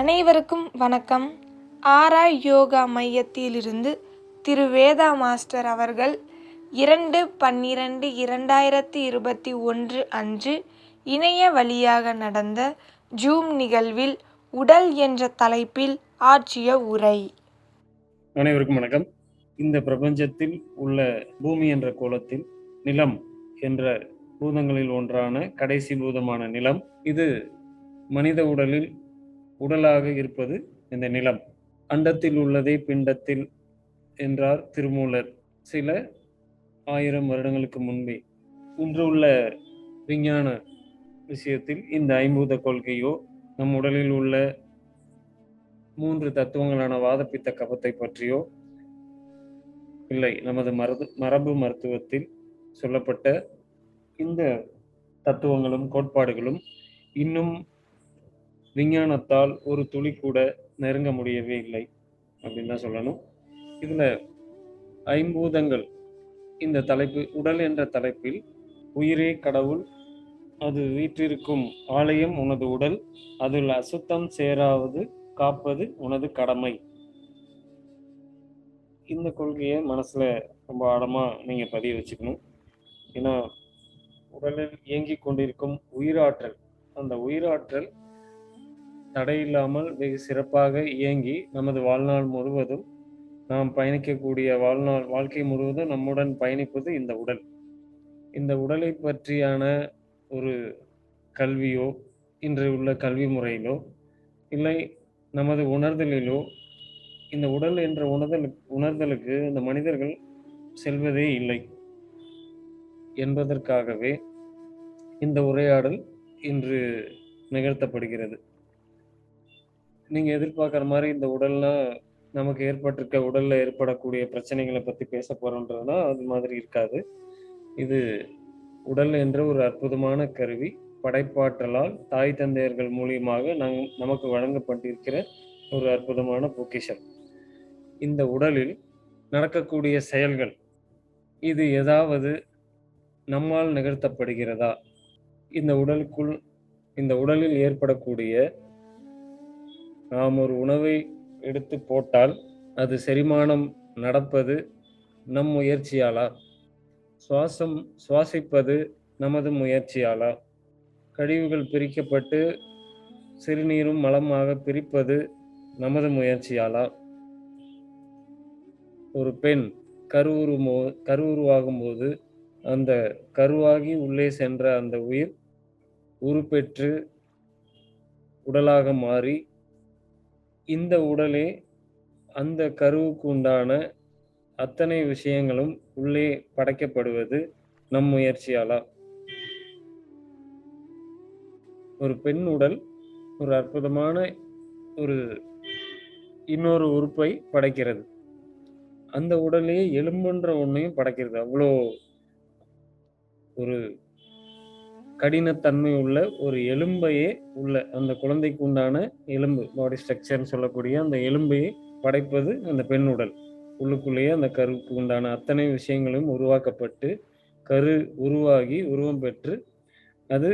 அனைவருக்கும் வணக்கம். ஆராய் யோகா மையத்திலிருந்து திரு வேதா மாஸ்டர் அவர்கள் 2/12/2021 அன்று இணைய வழியாக நடந்த ஜூம் நிகழ்வில் உடல் என்ற தலைப்பில் ஆற்றிய உரை. அனைவருக்கும் வணக்கம். இந்த பிரபஞ்சத்தில் உள்ள பூமி என்ற கோலத்தில் நிலம் என்ற பூதங்களில் ஒன்றான கடைசி பூதமான நிலம், இது மனித உடலில் உடலாக இருப்பது இந்த நிலம். அண்டத்தில் உள்ளதே பிண்டத்தில் என்றார் திருமூலர் சில 1000 வருடங்களுக்கு முன்பே. இன்று உள்ள விஞ்ஞான விஷயத்தில் இந்த ஐம்பூத கொள்கையோ நம் உடலில் உள்ள 3 தத்துவங்களான வாதப்பித்த கபத்தை பற்றியோ இல்லை. நமது மரபு மருத்துவத்தில் சொல்லப்பட்ட இந்த தத்துவங்களும் கோட்பாடுகளும் இன்னும் விஞ்ஞானத்தால் ஒரு துளி கூட நெருங்க முடியவே இல்லை அப்படின்னு தான் சொல்லணும். இதுல ஐம்பூதங்கள் இந்த தலைப்பு, உடல் என்ற தலைப்பில் உயிரே கடவுள், அது வீற்றிருக்கும் ஆலயம் உனது உடல், அதில் அசுத்தம் சேராவது காப்பது உனது கடமை. இந்த கொள்கையை மனசுல ரொம்ப ஆழமா நீங்க பதிய வச்சுக்கணும். ஏன்னா உடலில் இயங்கிக் கொண்டிருக்கும் உயிராற்றல், அந்த உயிராற்றல் தடையில்லாமல் வெகு சிறப்பாக இயங்கி நமது வாழ்நாள் முழுவதும் நாம் பயணிக்கக்கூடிய வாழ்க்கை முழுவதும் நம்முடன் பயணிப்பது இந்த உடல். இந்த உடலை பற்றியான ஒரு கல்வியோ இன்று உள்ள கல்வி முறையிலோ இல்லை நமது உணர்தலிலோ இந்த உடல் என்ற உணர்தலுக்கு இந்த மனிதர்கள் செல்வதே இல்லை என்பதற்காகவே இந்த உரையாடல் இன்று நிகழ்த்தப்படுகிறது. நீங்க எதிர்பார்க்குற மாதிரி இந்த உடல்னா நமக்கு ஏற்பட்டிருக்க உடல்ல ஏற்படக்கூடிய பிரச்சனைகளை பத்தி பேச போறோன்றதுனா அது மாதிரி இருக்காது. இது உடல் என்ற ஒரு அற்புதமான கருவி, படைப்பாற்றலால் தாய் தந்தையர்கள் மூலியமாக நமக்கு வழங்கப்பட்டிருக்கிற ஒரு அற்புதமான பொக்கிஷம். இந்த உடலில் நடக்கக்கூடிய செயல்கள், இது ஏதாவது நம்மால் நிகழ்த்தப்படுகிறதா? இந்த உடலில் ஏற்படக்கூடிய, நாம் ஒரு உணவை எடுத்து போட்டால் அது செரிமானம் நடப்பது நம் முயற்சியாலா? சுவாசிப்பது நமது முயற்சியாலா? கழிவுகள் பிரிக்கப்பட்டு சிறுநீரும் மலமாக பிரிப்பது நமது முயற்சியாலா? ஒரு பெண் கருவுருவாகும் போது அந்த கருவாகி உள்ளே சென்ற அந்த உயிர் உருப்பெற்று உடலாக மாறி, இந்த உடலே அந்த கருவுக்கு உண்டான அத்தனை விஷயங்களும் உள்ளே படைக்கப்படுவது நம் முயற்சியாலா? ஒரு பெண் உடல் ஒரு அற்புதமான ஒரு இன்னொரு உறுப்பை படைக்கிறது. அந்த உடலே எலும்புன்ற ஒன்னையும் படைக்கிறது. அவ்வளோ ஒரு கடினத்தன்மை உள்ள ஒரு எலும்பையே உள்ள அந்த குழந்தைக்கு உண்டான எலும்பு, பாடி ஸ்ட்ரக்சர்னு சொல்லக்கூடிய அந்த எலும்பையே படைப்பது அந்த பெண் உடல். உள்ளுக்குள்ளேயே அந்த கருவுக்கு உண்டான அத்தனை விஷயங்களும் உருவாக்கப்பட்டு, கரு உருவாகி உருவம் பெற்று, அது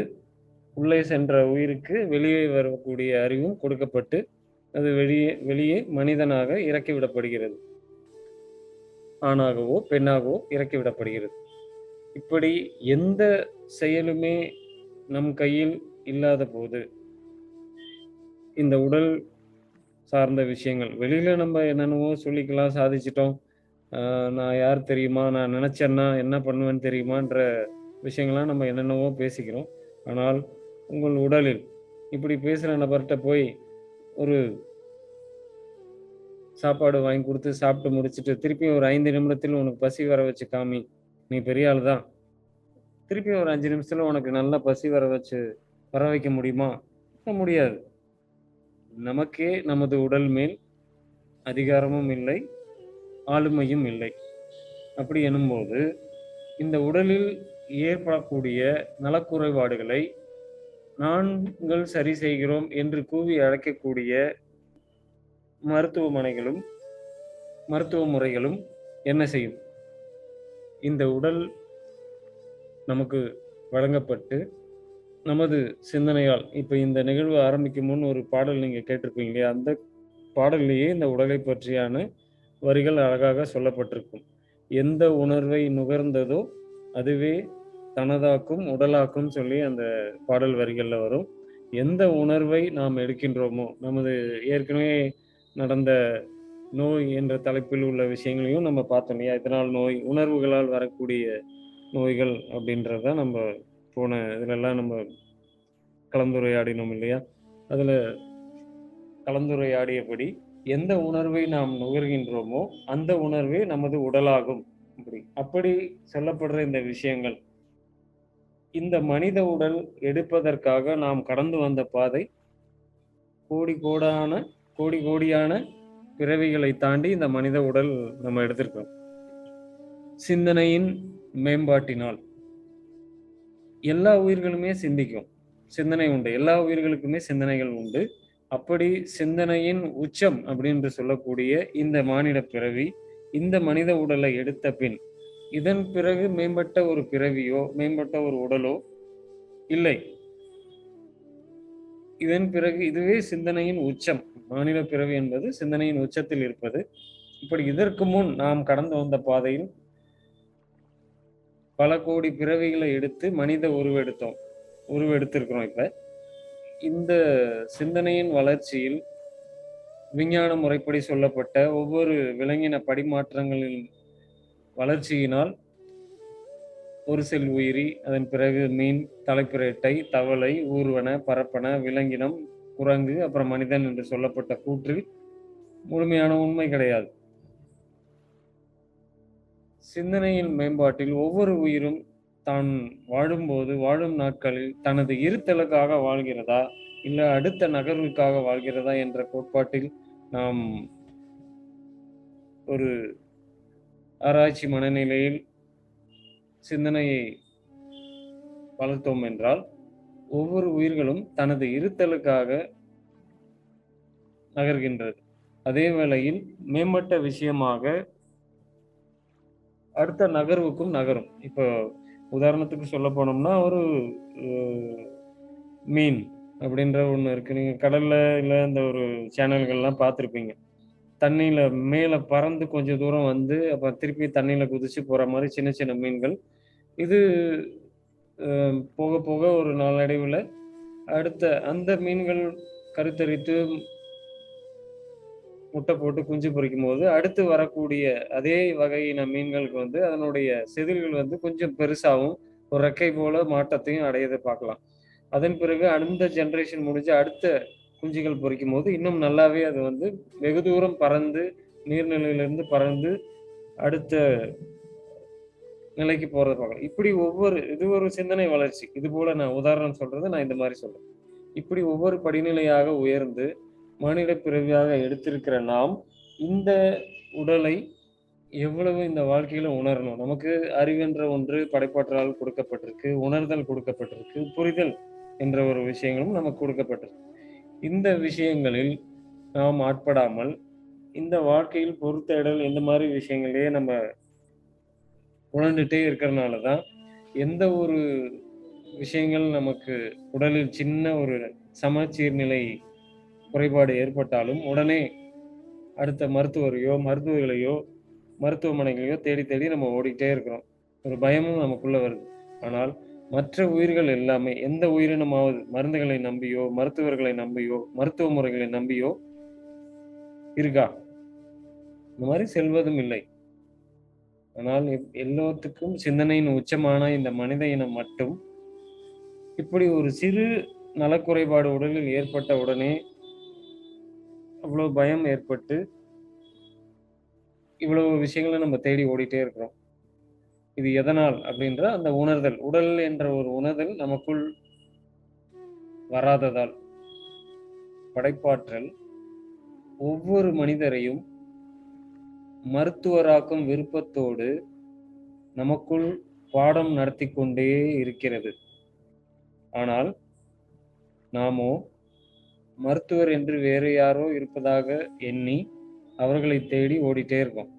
உள்ளே சென்ற உயிருக்கு வெளியே வரக்கூடிய அறிவும் கொடுக்கப்பட்டு, அது வெளியே மனிதனாக இறக்கிவிடப்படுகிறது. ஆணாகவோ பெண்ணாகவோ இறக்கிவிடப்படுகிறது. இப்படி எந்த செயலுமே நம் கையில் இல்லாத போது, இந்த உடல் சார்ந்த விஷயங்கள் வெளியில நம்ம என்னென்னவோ சொல்லிக்கலாம், சாதிச்சிட்டோம், நான் யார் தெரியுமா, நான் நினைச்சேன்னா என்ன பண்ணுவேன்னு தெரியுமான்ற விஷயங்கள்லாம் நம்ம என்னென்னவோ பேசிக்கிறோம். ஆனால் உங்கள் உடலில் இப்படி பேசுகிற நபர்கிட்ட போய் ஒரு சாப்பாடு வாங்கி கொடுத்து சாப்பிட்டு முடிச்சுட்டு திருப்பி ஒரு 5 நிமிடத்தில் உனக்கு பசி வர வச்சு காமி, நீ பெரிய ஆள் தான், திருப்பி ஒரு 5 நிமிஷத்துல உனக்கு நல்லா பசி வர வைக்க முடியுமா? முடியாது. நமக்கே நமது உடல் மேல் அதிகாரமும் இல்லை, ஆளுமையும் இல்லை. அப்படி எனும்போது இந்த உடலில் ஏற்படக்கூடிய நலக்குறைபாடுகளை நாங்கள் சரி செய்கிறோம் என்று கூவி அழைக்கக்கூடிய மருத்துவமனைகளும் மருத்துவ முறைகளும் என்ன செய்யும்? இந்த உடல் நமக்கு வழங்கப்பட்டு நமது சிந்தனையால் இப்ப இந்த நிகழ்வு ஆரம்பிக்கும் முன் ஒரு பாடல் நீங்க கேட்டிருப்பீங்க இல்லையா? அந்த பாடல்லேயே இந்த உடலை பற்றியான வரிகள் அழகாக சொல்லப்பட்டிருக்கும். எந்த உணர்வை நுகர்ந்ததோ அதுவே தனதாக்கும், உடலாக்கும் சொல்லி அந்த பாடல் வரிகள்ல வரும். எந்த உணர்வை நாம் எடுக்கின்றோமோ, நமது ஏற்கனவே நடந்த நோய் என்ற தலைப்பில் உள்ள விஷயங்களையும் நம்ம பார்த்தோம் இல்லையா? இதனால் நோய், உணர்வுகளால் வரக்கூடிய நோய்கள் அப்படின்றத நம்ம போன இதுலலாம் நம்ம கலந்துரையாடினோம் இல்லையா? அதுல கலந்துரையாடியபடி எந்த உணர்வை நாம் நுகர்கின்றோமோ அந்த உணர்வே நமது உடலாகும். அப்படி சொல்லப்படுற இந்த விஷயங்கள் இந்த மனித உடல் எடுப்பதற்காக நாம் கடந்து வந்த பாதை கோடி கோடான கோடி கோடியான பிறவிகளை தாண்டி இந்த மனித உடல் நம்ம எடுத்திருக்கோம். சிந்தனையின் மேம்பாட்டினால் எல்லா உயிர்களுமே சிந்திக்கும். சிந்தனை உண்டு. எல்லா உயிர்களுக்குமே சிந்தனைகள் உண்டு. அப்படி சிந்தனையின் உச்சம் அப்படின்னு சொல்லக்கூடிய இந்த மானிட பிறவி, இந்த மனித உடலை எடுத்த பின், இதன் பிறகு மேம்பட்ட ஒரு பிறவியோ, மேம்பட்ட ஒரு உடலோ இல்லை. இதன் பிறகு இதுவே சிந்தனையின் உச்சம். மானிட பிறவி என்பது சிந்தனையின் உச்சத்தில் இருப்பது. இப்படி இதற்கு முன் நாம் கடந்து வந்த பாதையில் பல கோடி பிறவிகளை எடுத்து மனித உருவெடுத்திருக்கிறோம் இப்ப. இந்த சிந்தனையின் வளர்ச்சியில் விஞ்ஞான முறைப்படி சொல்லப்பட்ட ஒவ்வொரு விலங்கின படிமாற்றங்களின் வளர்ச்சியினால் ஒரு செல் உயிரி, அதன் பிறகு மீன், தலைப்பிரட்டை, தவளை, ஊர்வன, பரப்பன, விலங்கினம், குரங்கு, அப்புறம் மனிதன் என்று சொல்லப்பட்ட கூற்றில் முழுமையான உண்மை கிடையாது. சிந்தனையின் மேம்பாட்டில் ஒவ்வொரு உயிரும் தான் வாழும்போது, வாழும் நாட்களில் தனது இருத்தலுக்காக வாழ்கிறதா, இல்ல அடுத்த நகர்வுக்காக வாழ்கிறதா என்ற கோட்பாட்டில் நாம் ஒரு ஆராய்ச்சி மனநிலையில் சிந்தனையை வளர்த்தோம் என்றால், ஒவ்வொரு உயிர்களும் தனது இருத்தலுக்காக நகர்கின்றது. அதே வேளையில் மேம்பட்ட விஷயமாக அடுத்த நகர்வுக்கும் நகரும். இப்போ உதாரணத்துக்கு சொல்ல போனோம்னா, ஒரு மீன் அப்படின்ற ஒண்ணு இருக்கு. நீங்க கடல்ல இல்ல இந்த ஒரு சேனல்கள்லாம் பார்த்திருப்பீங்க. தண்ணீல மேல பறந்து கொஞ்சம் தூரம் வந்து, அப்புறம் திருப்பி தண்ணீல குதிச்சு போற மாரி சின்ன சின்ன மீன்கள். இது போக போக ஒரு நாளடைவுல அடுத்த அந்த மீன்கள் கருத்தரித்து முட்டை போட்டு குஞ்சு பொரிக்கும்போது, அடுத்து வரக்கூடிய அதே வகையின மீன்களுக்கு வந்து அதனுடைய செதில்கள் வந்து கொஞ்சம் பெருசாவும், ஒரு ரெக்கை போல மாற்றத்தையும் அடையத பார்க்கலாம். அதன் பிறகு அந்த ஜெனரேஷன் முடிஞ்சு அடுத்த குஞ்சுகள் பொரிக்கும்போது, இன்னும் நல்லாவே அது வந்து வெகு தூரம் பறந்து, நீர்நிலையிலிருந்து பறந்து அடுத்த நிலைக்கு போறத பார்க்கலாம். இப்படி இது ஒரு சிந்தனை வளர்ச்சி. இதுபோல நான் உதாரணம் சொல்றது நான் இந்த மாரி சொல்றேன். இப்படி ஒவ்வொரு படிநிலையாக உயர்ந்து, மானிட பிறவியாக எடுத்திருக்கிற நாம், இந்த உடலை எவ்வளவு இந்த வாழ்க்கையில உணரணும். நமக்கு அறிவென்ற ஒன்று படைப்பாற்றலால் கொடுக்கப்பட்டிருக்கு. உணர்தல் கொடுக்கப்பட்டிருக்கு. புரிதல் என்ற ஒரு விஷயங்களும் நமக்கு கொடுக்கப்பட்டிருக்கு. இந்த விஷயங்களில் நாம் ஆட்படாமல், இந்த வாழ்க்கையில் பொறுத்தேடல் இந்த மாரி விஷயங்களையே நம்ம உணர்ந்துட்டே இருக்கிறனால தான், எந்த ஒரு விஷயங்கள் நமக்கு உடலில் சின்ன ஒரு சமச்சீர் நிலை குறைபாடு ஏற்பட்டாலும், உடனே அடுத்த மருத்துவர்களையோ, மருத்துவமனைகளையோ தேடி தேடி நம்ம ஓடிக்கிட்டே இருக்கிறோம். ஒரு பயமும் நமக்குள்ள வருது. ஆனால் மற்ற உயிர்கள் எல்லாமே எந்த உயிரினமாவது மருந்துகளை நம்பியோ, மருத்துவர்களை நம்பியோ, மருத்துவ முறைகளை நம்பியோ இருக்கா? இந்த மாரி செல்வதும் இல்லை. ஆனால் எல்லோத்துக்கும் சிந்தனையின் உச்சமான இந்த மனித இனம் மட்டும் இப்படி ஒரு சிறு நலக்குறைபாடு உடலில் ஏற்பட்ட உடனே அவ்வளவு பயம் ஏற்பட்டு இவ்வளவு விஷயங்களை நம்ம தேடி ஓடிட்டே இருக்கிறோம். இது எதனால் அப்படின்ற அந்த உணர்தல், உடல் என்ற ஒரு உணர்தல் நமக்குள் வராததால். படைப்பாற்றல் ஒவ்வொரு மனிதரையும் மருத்துவராக்கும் விருப்பத்தோடு நமக்குள் பாடம் நடத்தி கொண்டே இருக்கிறது. ஆனால் நாமோ மருத்துவர் என்று வேறு யாரோ இருப்பதாக எண்ணி அவர்களை தேடி ஓடிட்டே இருக்கோம்.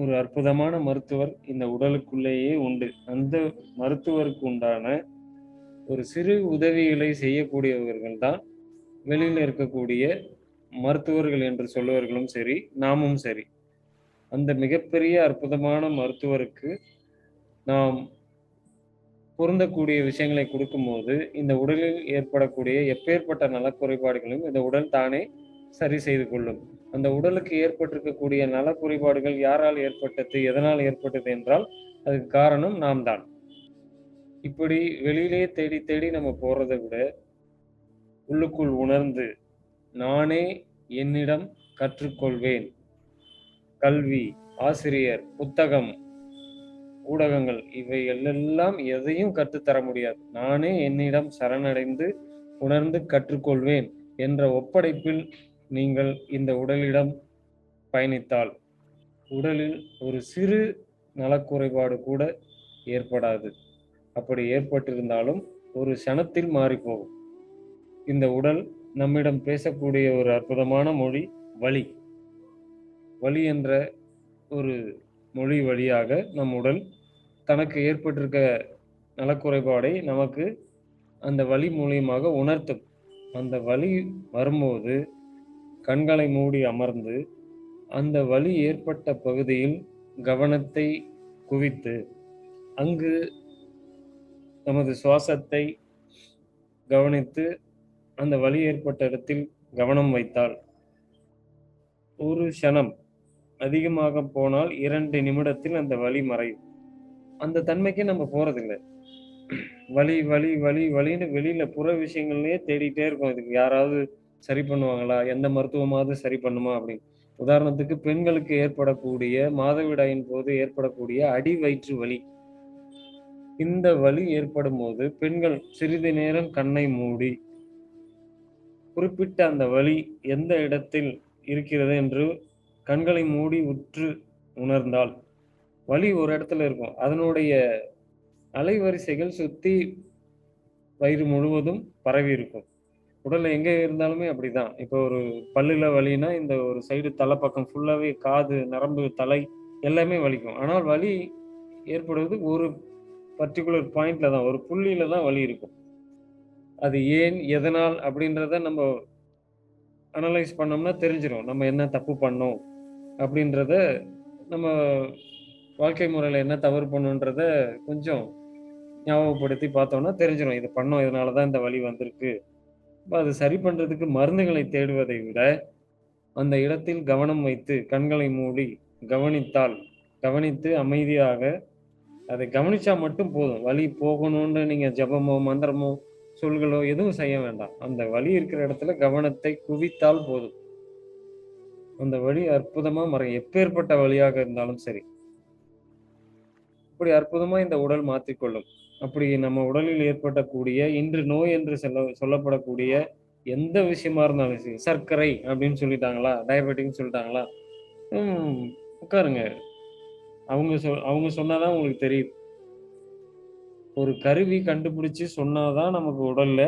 ஒரு அற்புதமான மருத்துவர் இந்த உடலுக்குள்ளேயே உண்டு. அந்த மருத்துவருக்கு உண்டான ஒரு சிறு உதவிகளை செய்யக்கூடியவர்கள் தான் வெளியில இருக்கக்கூடிய மருத்துவர்கள் என்று சொல்லுவர்களும் சரி, நாமும் சரி. அந்த மிகப்பெரிய அற்புதமான மருத்துவருக்கு நாம் பொருந்தக்கூடிய விஷயங்களை கொடுக்கும்போது, இந்த உடலில் ஏற்படக்கூடிய எப்பேற்பட்ட நலக்குறைபாடுகளையும் இந்த உடல் தானே சரி செய்து கொள்ளும். அந்த உடலுக்கு ஏற்பட்டிருக்கக்கூடிய நலக்குறைபாடுகள் யாரால் ஏற்பட்டது? எதனால் ஏற்பட்டது என்றால், அதுக்கு காரணம் நாம் தான். இப்படி வெளியிலே தேடி தேடி நம்ம போறத விட, உள்ளுக்குள் உணர்ந்து, நானே என்னிடம் கற்றுக்கொள்வேன். கல்வி, ஆசிரியர், புத்தகம், ஊடகங்கள் இவை எல்லாம் எதையும் கற்றுத்தர முடியாது. நானே என்னிடம் சரணடைந்து, உணர்ந்து கற்றுக்கொள்வேன் என்ற ஒப்படைப்பில் நீங்கள் இந்த உடலிடம் பயணித்தால், உடலில் ஒரு சிறு நலக்குறைபாடு கூட ஏற்படாது. அப்படி ஏற்பட்டிருந்தாலும் ஒரு க்ஷணத்தில் மாறிப்போகும். இந்த உடல் நம்மிடம் பேசக்கூடிய ஒரு அற்புதமான மொழி வலி. வலி என்ற ஒரு மொழி வழியாக நம் உடல் தனக்கு ஏற்பட்டிருக்க நலக்குறைபாடை நமக்கு அந்த வலி மூலியமாக உணர்த்தும். அந்த வலி வரும்போது கண்களை மூடி அமர்ந்து, அந்த வலி ஏற்பட்ட பகுதியில் கவனத்தை குவித்து, அங்கு நமது சுவாசத்தை கவனித்து, அந்த வலி ஏற்பட்ட இடத்தில் கவனம் வைத்தால், ஒரு க்ஷணம் அதிகமாக போனால் 2 நிமிடத்தில் அந்த வலி மறையும். அந்த தன்மைக்கு நம்ம போறதில்ல. வலி, வலி, வலி, வலின்னு வெளியில புற விஷயங்கள்லயே தேடிட்டே இருக்கோம். இதுக்கு யாராவது சரி பண்ணுவாங்களா? எந்த மருத்துவமாவது சரி பண்ணுமா? அப்படின்னு. உதாரணத்துக்கு பெண்களுக்கு ஏற்படக்கூடிய மாதவிடாயின் போது ஏற்படக்கூடிய அடி வயிற்று வலி. இந்த வலி ஏற்படும்போது பெண்கள் சிறிது நேரம் கண்ணை மூடி, குறிப்பிட்ட அந்த வலி எந்த இடத்தில் இருக்கிறது என்று கண்களை மூடி உற்று உணர்ந்தால், வலி ஒரு இடத்துல இருக்கும். அதனுடைய அலைவரிசைகள் சுத்தி வயிறு முழுவதும் பரவி இருக்கும். உடல்ல எங்க இருந்தாலுமே அப்படிதான். இப்போ ஒரு பல்லுல வலின்னா, இந்த ஒரு சைடு தலைப்பக்கம் ஃபுல்லாவே காது, நரம்பு, தலை எல்லாமே வலிக்கும். ஆனால் வலி ஏற்படுவது ஒரு பர்ட்டிகுலர் பாயிண்ட்ல தான். ஒரு புள்ளியில தான் வலி இருக்கும். அது ஏன்? எதனால்? அப்படின்றத நம்ம அனலைஸ் பண்ணோம்னா தெரிஞ்சிரும். நம்ம என்ன தப்பு பண்ணோம்? அப்படின்றத நம்ம வாழ்க்கை முறையில என்ன தவறு பண்ணோன்றத கொஞ்சம் ஞாபகப்படுத்தி பார்த்தோம்னா தெரிஞ்சிரும். இது பண்ணோம். இதனால தான் இந்த வலி வந்திருக்கு. அப்ப அது சரி பண்றதுக்கு மருந்துகளை தேடுவதை விட, அந்த இடத்தில் கவனம் வைத்து, கண்களை மூடி கவனித்தால், கவனித்து அமைதியாக அதை கவனிச்சா மட்டும் போதும். வலி போகணும்னு நீங்க ஜெபமோ, மந்திரமோ, சொல்களோ எதுவும் செய்ய வேண்டாம். அந்த வலி இருக்கிற இடத்துல கவனத்தை குவித்தால் போதும். அந்த வலி அற்புதமா மறையும். எப்பேற்பட்ட வலியாக இருந்தாலும் சரி. இப்படி அற்புதமா இந்த உடல் மாற்றிக்கொள்ளும். அப்படி நம்ம உடலில் ஏற்படக்கூடிய இன்று நோய் என்று சொல்லப்படக்கூடிய எந்த விஷயமா இருந்தாலும் சரி, சர்க்கரை அப்படின்னு சொல்லிட்டாங்களா? டயபெட்டிக்ன்னு சொல்லிட்டாங்களா? ம் உட்காருங்க. அவங்க சொன்னா தான் உங்களுக்கு தெரியும். ஒரு கருவி கண்டுபிடிச்சு சொன்னா தான் நமக்கு உடல்ல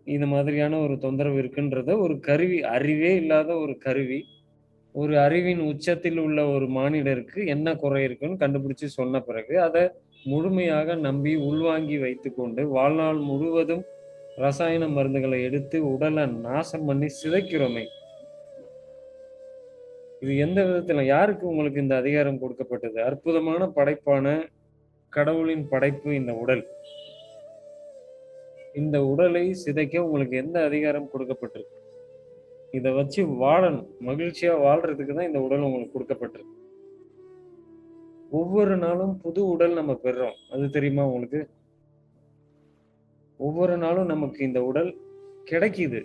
இது மாதிரியான ஒரு தொந்தரவு இருக்குன்றத ஒரு கருவி அறிவே இல்லாத ஒரு கருவி, ஒரு அறிவின் உச்சத்தில் உள்ள ஒரு மானிடருக்கு என்ன குறை இருக்குன்னு கண்டுபிடிச்சு சொன்ன பிறகு, அத முழுமையாக நம்பி உள்வாங்கி வைத்துக்கொண்டு வாழ்நாள் முழுவதும் ரசாயன மருந்துகளை எடுத்து உடல நாசம் பண்ணி சிதைக்கிறோமே! இது எந்த விதத்தில யாருக்கு உங்களுக்கு இந்த அதிகாரம் கொடுக்கப்பட்டது? அற்புதமான படைப்பான கடவுளின் படைப்பு இந்த உடல். இந்த உடலை சிதைக்க உங்களுக்கு எந்த அதிகாரம் கொடுக்கப்பட்டிருக்கு? இத வச்சு வாழணும். மகிழ்ச்சியா வாழ்றதுக்கு தான் இந்த உடல் உங்களுக்கு குடுக்கப்பட்டிருக்கு. ஒவ்வொரு நாளும் புது உடல் நம்ம பெறுறோம். அது தெரியுமா உங்களுக்கு? ஒவ்வொரு நாளும் நமக்கு இந்த உடல் கிடைக்குது.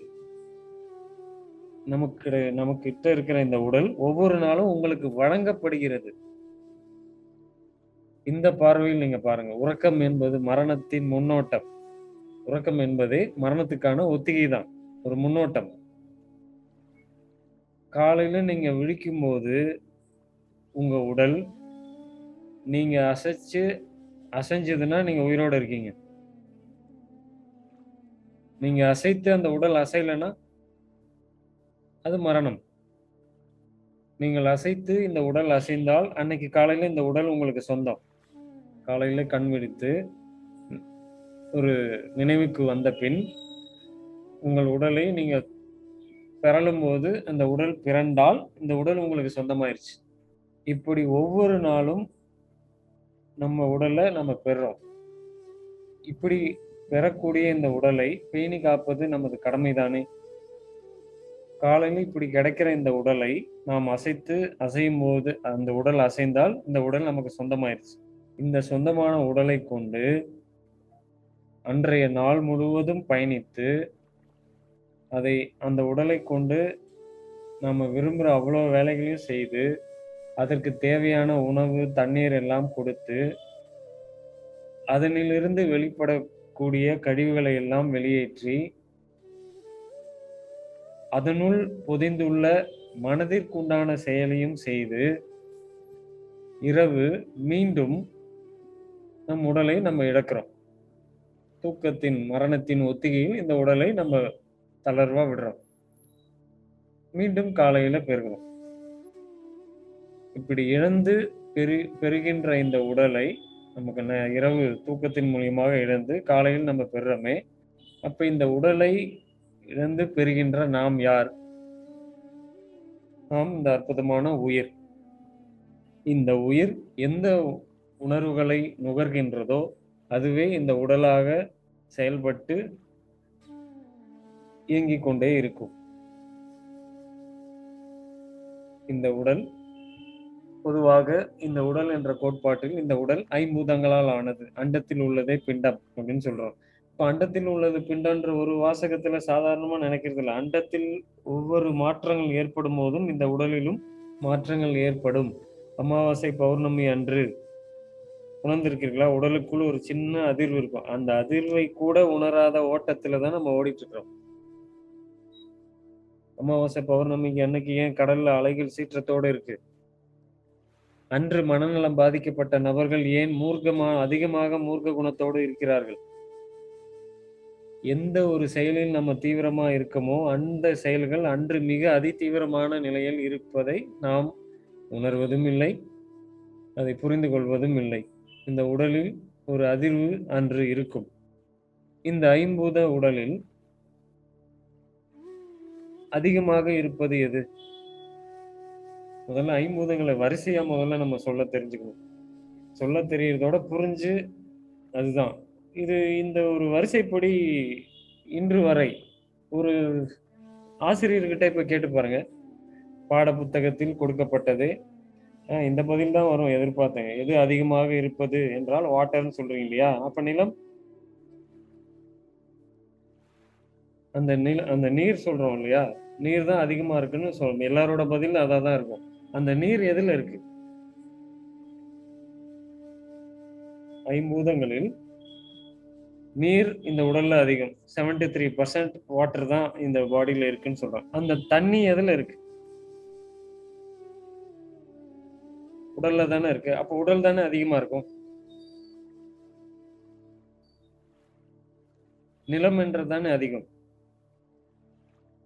நமக்கிட்ட இருக்கிற இந்த உடல் ஒவ்வொரு நாளும் உங்களுக்கு வழங்கப்படுகிறது. இந்த பார்வையில் நீங்க பாருங்க. உறக்கம் என்பது மரணத்தின் முன்னோட்டம். உறக்கம் என்பதே மரணத்துக்கான ஒத்திகை தான். ஒரு முன்னோட்டம். காலையில நீங்க விழிக்கும்போது, உங்க உடல் நீங்க அசைஞ்சதுன்னா நீங்க உயிரோட இருக்கீங்க. நீங்க அசைத்து அந்த உடல் அசையலன்னா, அது மரணம். நீங்கள் அசைத்து இந்த உடல் அசைந்தால், அன்னைக்கு காலையில இந்த உடல் உங்களுக்கு சொந்தம். காலையில கண் விழித்து, ஒரு நினைவுக்கு வந்த பின் உங்கள் உடலை நீங்க பிறழும் போது அந்த உடல் பிறந்தால் இந்த உடல் உங்களுக்கு சொந்தமாயிருச்சு. இப்படி ஒவ்வொரு நாளும் நம்ம உடலை நம்ம பெறுறோம். இப்படி பெறக்கூடிய இந்த உடலை பேணி காப்பது நமது கடமைதானே. காலையில் இப்படி கிடைக்கிற இந்த உடலை நாம் அசையும் போது அந்த உடல் அசைந்தால் இந்த உடல் நமக்கு சொந்தமாயிருச்சு. இந்த சொந்தமான உடலை கொண்டு அன்றைய நாள் முழுவதும் பயணித்து அந்த உடலை கொண்டு நம்ம விரும்புகிற அவ்வளோ வேலைகளையும் செய்து அதற்கு தேவையான உணவு தண்ணீர் எல்லாம் கொடுத்து அதனிலிருந்து வெளிப்படக்கூடிய கழிவுகளை எல்லாம் வெளியேற்றி அதனுள் பொதிந்துள்ள மனதிற்குண்டான செயலையும் செய்து இரவு மீண்டும் நம் உடலை நம்ம இழக்கிறோம். தூக்கத்தின் மரணத்தின் ஒத்திகையில் இந்த உடலை நம்ம தளர்வா விடுறோம். மீண்டும் காலையில பெறுகிறோம். இப்படி இழந்து பெறுகின்ற இந்த உடலை நமக்கு இரவு தூக்கத்தின் மூலியமாக இழந்து காலையில் நம்ம பெறுறோமே, அப்ப இந்த உடலை இழந்து பெறுகின்ற நாம் யார்? நாம் இந்த அற்புதமான உயிர். இந்த உயிர் எந்த உணர்வுகளை நுகர்கின்றதோ அதுவே இந்த உடலாக செயல்பட்டு இயங்கிக் கொண்டே இருக்கும். இந்த உடல் பொதுவாக இந்த உடல் என்ற கோட்பாட்டில் இந்த உடல் ஐம்பூதங்களால் ஆனது. அண்டத்தில் உள்ளதே பிண்டம் அப்படின்னு சொல்றோம். இப்ப அண்டத்தில் உள்ளது பிண்டம்ன்ற ஒரு வாசகத்துல சாதாரணமா நினைக்கிறது இல்லை. அண்டத்தில் ஒவ்வொரு மாற்றங்கள் ஏற்படும் போதும் இந்த உடலிலும் மாற்றங்கள் ஏற்படும். அமாவாசை பௌர்ணமி அன்று உணர்ந்திருக்கீர்களா? உடலுக்குள்ள ஒரு சின்ன அதிர்வு இருக்கும். அந்த அதிர்வை கூட உணராத ஓட்டத்துல தான் நம்ம ஓடிட்டு இருக்கிறோம். அமாவாசை பௌர்ணமிக்கு அன்னைக்கு ஏன் கடல்ல அலைகள் சீற்றத்தோடு இருக்கு? அன்று மனநலம் பாதிக்கப்பட்ட நபர்கள் ஏன் அதிகமாக மூர்க்க குணத்தோடு இருக்கிறார்கள்? எந்த ஒரு செயலில் நம்ம தீவிரமா இருக்கமோ அந்த செயல்கள் அன்று மிக அதிதீவிரமான நிலையில் இருப்பதை நாம் உணர்வதும் இல்லை, அதை புரிந்து கொள்வதும் இல்லை. இந்த உடலில் ஒரு அதிர்வு அன்று இருக்கும். இந்த ஐம்பூத உடலில் அதிகமாக இருப்பது எது? முதல்ல ஐம்பூதங்களை வரிசையா முதல்ல நம்ம சொல்ல தெரிஞ்சுக்கணும். சொல்ல தெரியறதோட புரிஞ்சு அதுதான் இது. இந்த ஒரு வரிசைப்படி இன்று வரை ஒரு ஆசிரியர்கிட்ட இப்ப கேட்டு பாருங்க. பாட புத்தகத்தில் கொடுக்கப்பட்டது இந்த பதில் தான் வரும். எதிர்பார்த்தேன். எது அதிகமாக இருப்பது என்றால் வாட்டர்னு சொல்றீங்க இல்லையா? அப்ப நிலம், அந்த நீர் சொல்றோம் இல்லையா? நீர் தான் அதிகமா இருக்குன்னு சொல்றோம். எல்லாரோட பதில் அதான் இருக்கும். அந்த நீர் எதுல இருக்கு? ஐம்பூதங்களில் நீர் இந்த உடல்ல அதிகம். 73% வாட்டர் தான் இந்த பாடியில இருக்குன்னு சொல்றோம். அந்த தண்ணி எதுல இருக்கு? உடல்ல தானே இருக்கு. அப்ப உடல் தானே அதிகமா இருக்கும். நிலம் என்றதானே அதிகம்.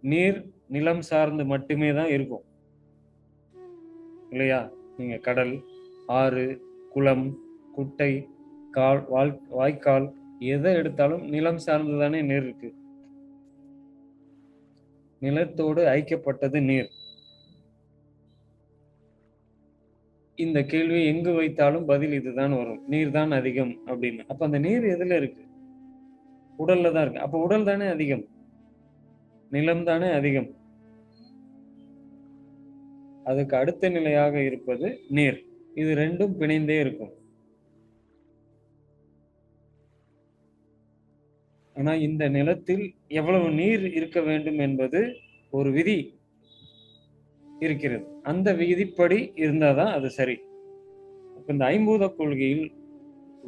நீர் நிலம் சார்ந்து மட்டுமே தான் இருக்கும் இல்லையா? நீங்க கடல், ஆறு, குளம், குட்டை, வாய்க்கால் எதை எடுத்தாலும் நிலம் சார்ந்துதானே நீர் இருக்கு. நிலத்தோடு ஐக்கியப்பட்டது நீர். இந்த கேள்வி எங்கு வைத்தாலும் பதில் இதுதான் வரும். நீர் தான் அதிகம் அப்படின்னு. அப்ப அந்த நீர் எதுல இருக்கு? உடல்ல தான் இருக்கு. அப்ப உடல் தானே அதிகம், நிலம் தானே அதிகம். அதுக்கு அடுத்த நிலையாக இருப்பது நீர். இது ரெண்டும் பிணைந்தே இருக்கும். ஆனா இந்த நிலத்தில் எவ்வளவு நீர் இருக்க வேண்டும் என்பது ஒரு விதி இருக்கிறது. அந்த விதிப்படி இருந்தாதான் அது சரி. இந்த ஐம்பூத கொள்கையில்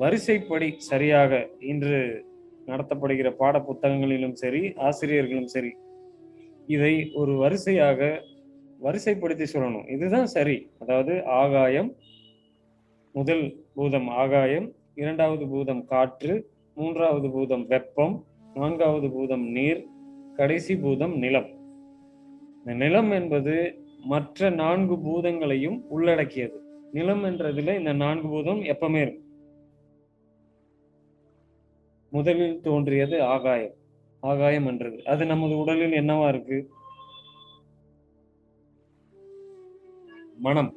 வரிசைப்படி சரியாக இன்று நடத்தப்படுகிற பாட புத்தகங்களிலும் சரி, ஆசிரியர்களும் சரி, இதை ஒரு வரிசைப்படுத்தி சொல்லணும். இதுதான் சரி. அதாவது ஆகாயம், முதல் பூதம் ஆகாயம், இரண்டாவது பூதம் காற்று, மூன்றாவது பூதம் வெப்பம், நான்காவது பூதம் நீர், கடைசி பூதம் நிலம். இந்த நிலம் என்பது மற்ற 4 பூதங்களையும் உள்ளடக்கியது. நிலம் என்றதுல இந்த 4 பூதம் எப்பவுமே இருக்கும். முதலில் தோன்றியது ஆகாயம். ஆகாயம் என்றது அது நமது உடலில் என்னவா இருக்கு? மனம்.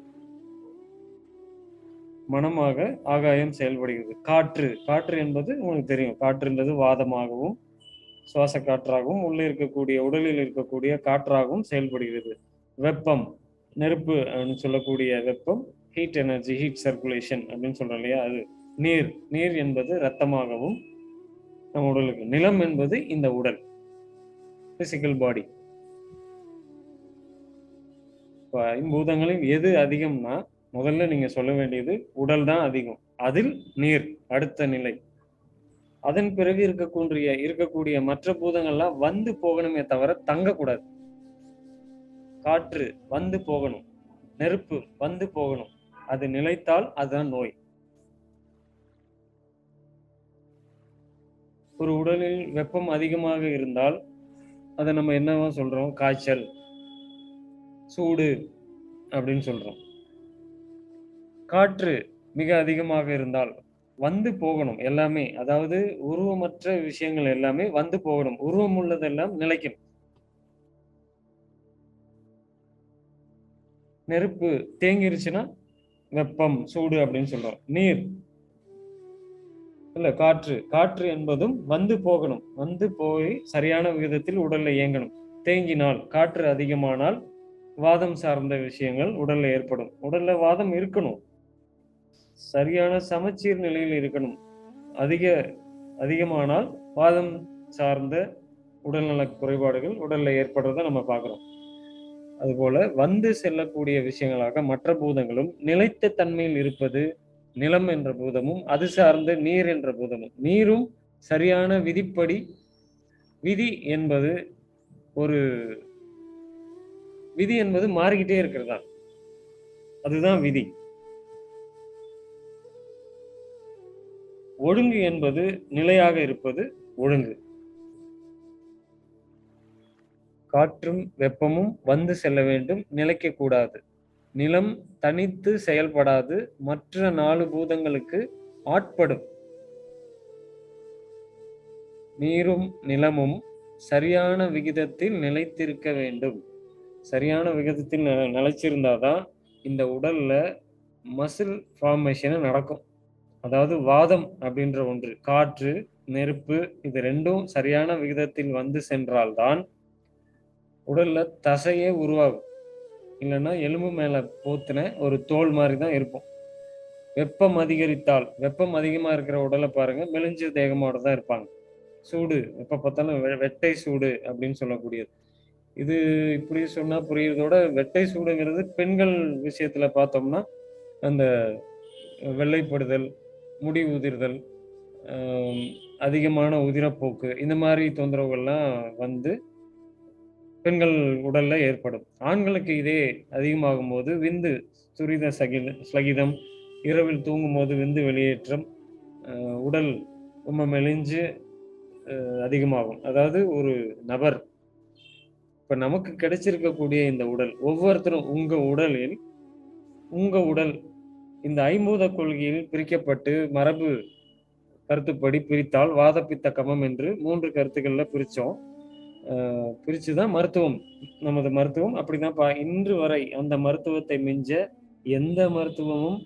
மனமாக ஆகாயம் செயல்படுகிறது. காற்று. காற்று என்பது உங்களுக்கு தெரியும். காற்று என்பது வாதமாகவும் சுவாச காற்றாகவும் உள்ளே இருக்கக்கூடிய உடலில் இருக்கக்கூடிய காற்றாகவும் செயல்படுகிறது. வெப்பம், நெருப்பு அப்படின்னு சொல்லக்கூடிய வெப்பம், ஹீட் எனர்ஜி, ஹீட் சர்க்குலேஷன் அப்படின்னு சொல்றோம் இல்லையா, அது. நீர். நீர் என்பது ரத்தமாகவும் நம்ம உடலுக்கு. நிலம் என்பது இந்த உடல், பிசிக்கல் பாடி. ஐம்பூதங்களில் எது அதிகம்னா முதல்ல நீங்க சொல்ல வேண்டியது உடல் தான் அதிகம். அதில் நீர் அடுத்த நிலை. அதன் பிறகு இருக்கக்கூடிய மற்ற பூதங்கள்லாம் வந்து போகணுமே தவிர தங்கக்கூடாது. காற்று வந்து போகணும், நெருப்பு வந்து போகணும். அது நிலைத்தால் அதுதான் நோய். ஒரு உடலில் வெப்பம் அதிகமாக இருந்தால் அதை நம்ம என்னவா சொல்றோம்? காய்ச்சல், சூடு அப்படின்னு சொல்றோம். காற்று மிக அதிகமாக இருந்தால் வந்து போகணும் எல்லாமே. அதாவது உருவமற்ற விஷயங்கள் எல்லாமே வந்து போகணும். உருவம் உள்ளதெல்லாம் நிலைக்கணும். நெருப்பு தேங்கிருச்சுன்னா வெப்பம், சூடு அப்படின்னு சொல்றோம். நீர் இல்ல, காற்று. காற்று என்பதும் வந்து போகணும். வந்து போய் சரியான விகிதத்தில் உடல்ல இயங்கணும். தேங்கினால், காற்று அதிகமானால் வாதம் சார்ந்த விஷயங்கள் உடல்ல ஏற்படும். உடல்ல வாதம் இருக்கணும். சரியான சமச்சீர் நிலையில் இருக்கணும். அதிகமானால் வாதம் சார்ந்த உடல்நல குறைபாடுகள் உடல்ல ஏற்படுறத நம்ம பார்க்கிறோம். அதுபோல வந்து செல்லக்கூடிய விஷயங்களாக மற்ற பூதங்களும் நிலைத்த தன்மையில் இருப்பது நிலம் என்ற பூதமும், அது சார்ந்த நீர் என்ற பூதமும். நீரும் சரியான விதிப்படி, விதி என்பது ஒரு விதி என்பது மாறிக்கிட்டே இருக்கிறதா, அதுதான் விதி. ஒழுங்கு என்பது நிலையாக இருப்பது ஒழுங்கு. காற்றும் வெப்பமும் வந்து செல்ல வேண்டும், நிலைக்க கூடாது. நிலம் தனித்து செயல்படாது, மற்ற 4 பூதங்களுக்கு ஆட்படும். நீரும் நிலமும் சரியான விகிதத்தில் நிலைத்திருக்க வேண்டும். சரியான விகிதத்தில் நிலைச்சிருந்தாதான் இந்த உடல்ல மசில் ஃபார்மேஷன் நடக்கும். அதாவது வாதம் அப்படின்ற ஒன்று, காற்று, நெருப்பு, இது ரெண்டும் சரியான விகிதத்தில் வந்து சென்றால்தான் உடல்ல தசையே உருவாகும். இல்லைன்னா எலும்பு மேல போத்தின ஒரு தோல் மாதிரி தான் இருப்போம். வெப்பம் அதிகரித்தால், வெப்பம் அதிகமா இருக்கிற உடலை பாருங்க, மெலிஞ்ச தேகமோட தான் இருப்பாங்க. சூடு, எப்ப பார்த்தாலும் வெட்டை சூடு அப்படின்னு சொல்லக்கூடியது. இது இப்படி சொன்னா புரியுறதோட, வெட்டை சூடுங்கிறது பெண்கள் விஷயத்துல பார்த்தோம்னா அந்த வெள்ளைப்படுதல், முடி உதிர்தல், அதிகமான உதிரப்போக்கு, இந்த மாதிரி தொந்தரவுகள்லாம் வந்து பெண்கள் உடல்ல ஏற்படும். ஆண்களுக்கு இதே அதிகமாகும் போது விந்து துரித ஸ்லகிதம், இரவில் தூங்கும் போது விந்து வெளியேற்றம், உடல் ரொம்ப மெலிஞ்சு அதிகமாகும். அதாவது ஒரு நபர் இப்ப நமக்கு கிடைச்சிருக்கக்கூடிய இந்த உடல், ஒவ்வொருத்தரும் உங்க உடல் இந்த ஐம்பூத கொள்கையில் பிரிக்கப்பட்டு மரபு கருத்துப்படி பிரித்தால் வாத பித்த கபம் என்று 3 கருத்துக்கள்ல பிரிச்சோம். பிரிச்சுதான் மருத்துவம், நமது மருத்துவம் அப்படிதான் இன்று வரை அந்த மருத்துவத்தை மிஞ்ச எந்த மருத்துவமும்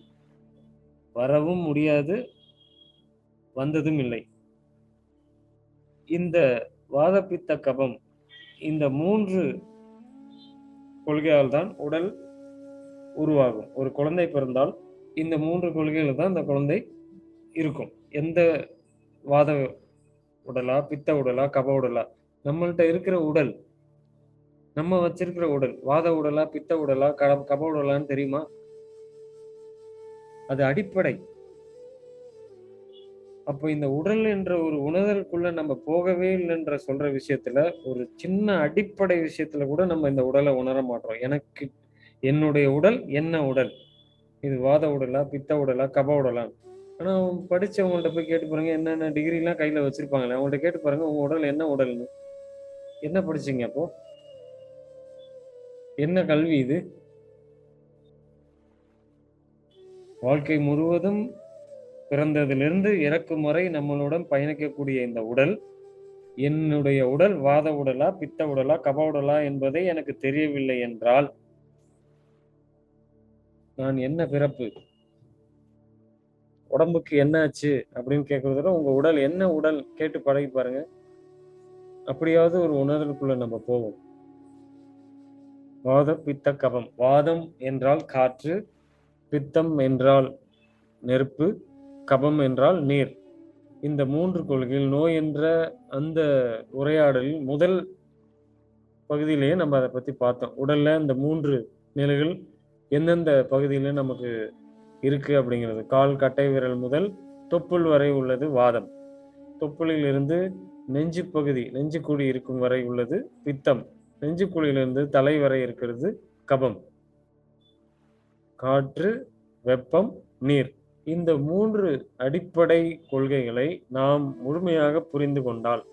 வரவும் முடியாது, வந்ததும் இல்லை. இந்த வாத பித்த கபம், இந்த 3 கொள்கையால் தான் உடல் உருவாகும். ஒரு குழந்தை பிறந்தால் இந்த 3 கொள்கைகள் தான் அந்த குழந்தை இருக்கும். எந்த வாத உடலா, பித்த உடலா, கப உடலா, நம்மள்ட்ட இருக்கிற உடல், நம்ம வச்சிருக்கிற உடல் வாத உடலா, பித்த உடலா, கப உடலான்னு தெரியுமா? அது அடிப்படை. அப்போ இந்த உடல் என்ற ஒரு உணர்தலுக்குள்ள நம்ம போகவே இல்லைன்ற சொல்ற விஷயத்துல, ஒரு சின்ன அடிப்படை விஷயத்துல கூட நம்ம இந்த உடலை உணர மாட்டோம். என்னுடைய உடல் என்ன உடல்? இது வாத உடலா, பித்த உடலா, கப உடலா? ஆனா படிச்சவங்கள்ட்ட போய் கேட்டு பாருங்க, என்னென்ன டிகிரி எல்லாம் கையில வச்சிருப்பாங்களே, அவங்கள்ட்ட கேட்டு பாருங்க, உங்க உடல் என்ன உடல்னு. என்ன படிச்சீங்க அப்போ? என்ன கல்வி இது? வாழ்க்கை முழுவதும் பிறந்ததிலிருந்து இறக்கும் வரை நம்மளுடன் பயணிக்கக்கூடிய இந்த உடல், என்னுடைய உடல் வாத உடலா, பித்த உடலா, கப உடலா என்பதே எனக்கு தெரியவில்லை என்றால், நான் என்ன பிறப்பு? உடம்புக்கு என்ன ஆச்சு? அப்படின்னு கேட்கிறத விட, உங்க உடல் என்ன உடல்? கேட்டு பழகி பாருங்க. அப்படியாவது ஒரு உணர்வுக்குள்ள நம்ம போவோம். வாத, பித்த, கபம். வாதம் என்றால் காற்று, பித்தம் என்றால் நெருப்பு, கபம் என்றால் நீர். இந்த 3 கொள்கைகள் நோய் என்ற அந்த உரையாடலில் முதல் பகுதியிலேயே நம்ம அத பத்தி பார்த்தோம். உடல்ல இந்த 3 நிலைகள் எந்தெந்த பகுதியில நமக்கு இருக்கு அப்படிங்கிறது. கால் கட்டை விரல் முதல் தொப்புள் வரை உள்ளது வாதம். தொப்புளில் இருந்து நெஞ்சு பகுதி, நெஞ்சுக்குழி இருக்கும் வரை உள்ளது பித்தம். நெஞ்சுக்குழியிலிருந்து தலை வரை இருக்கிறது கபம். காற்று, வெப்பம், நீர். இந்த 3 அடிப்படை கொள்கைகளை நாம் முழுமையாக புரிந்து கொண்டால்,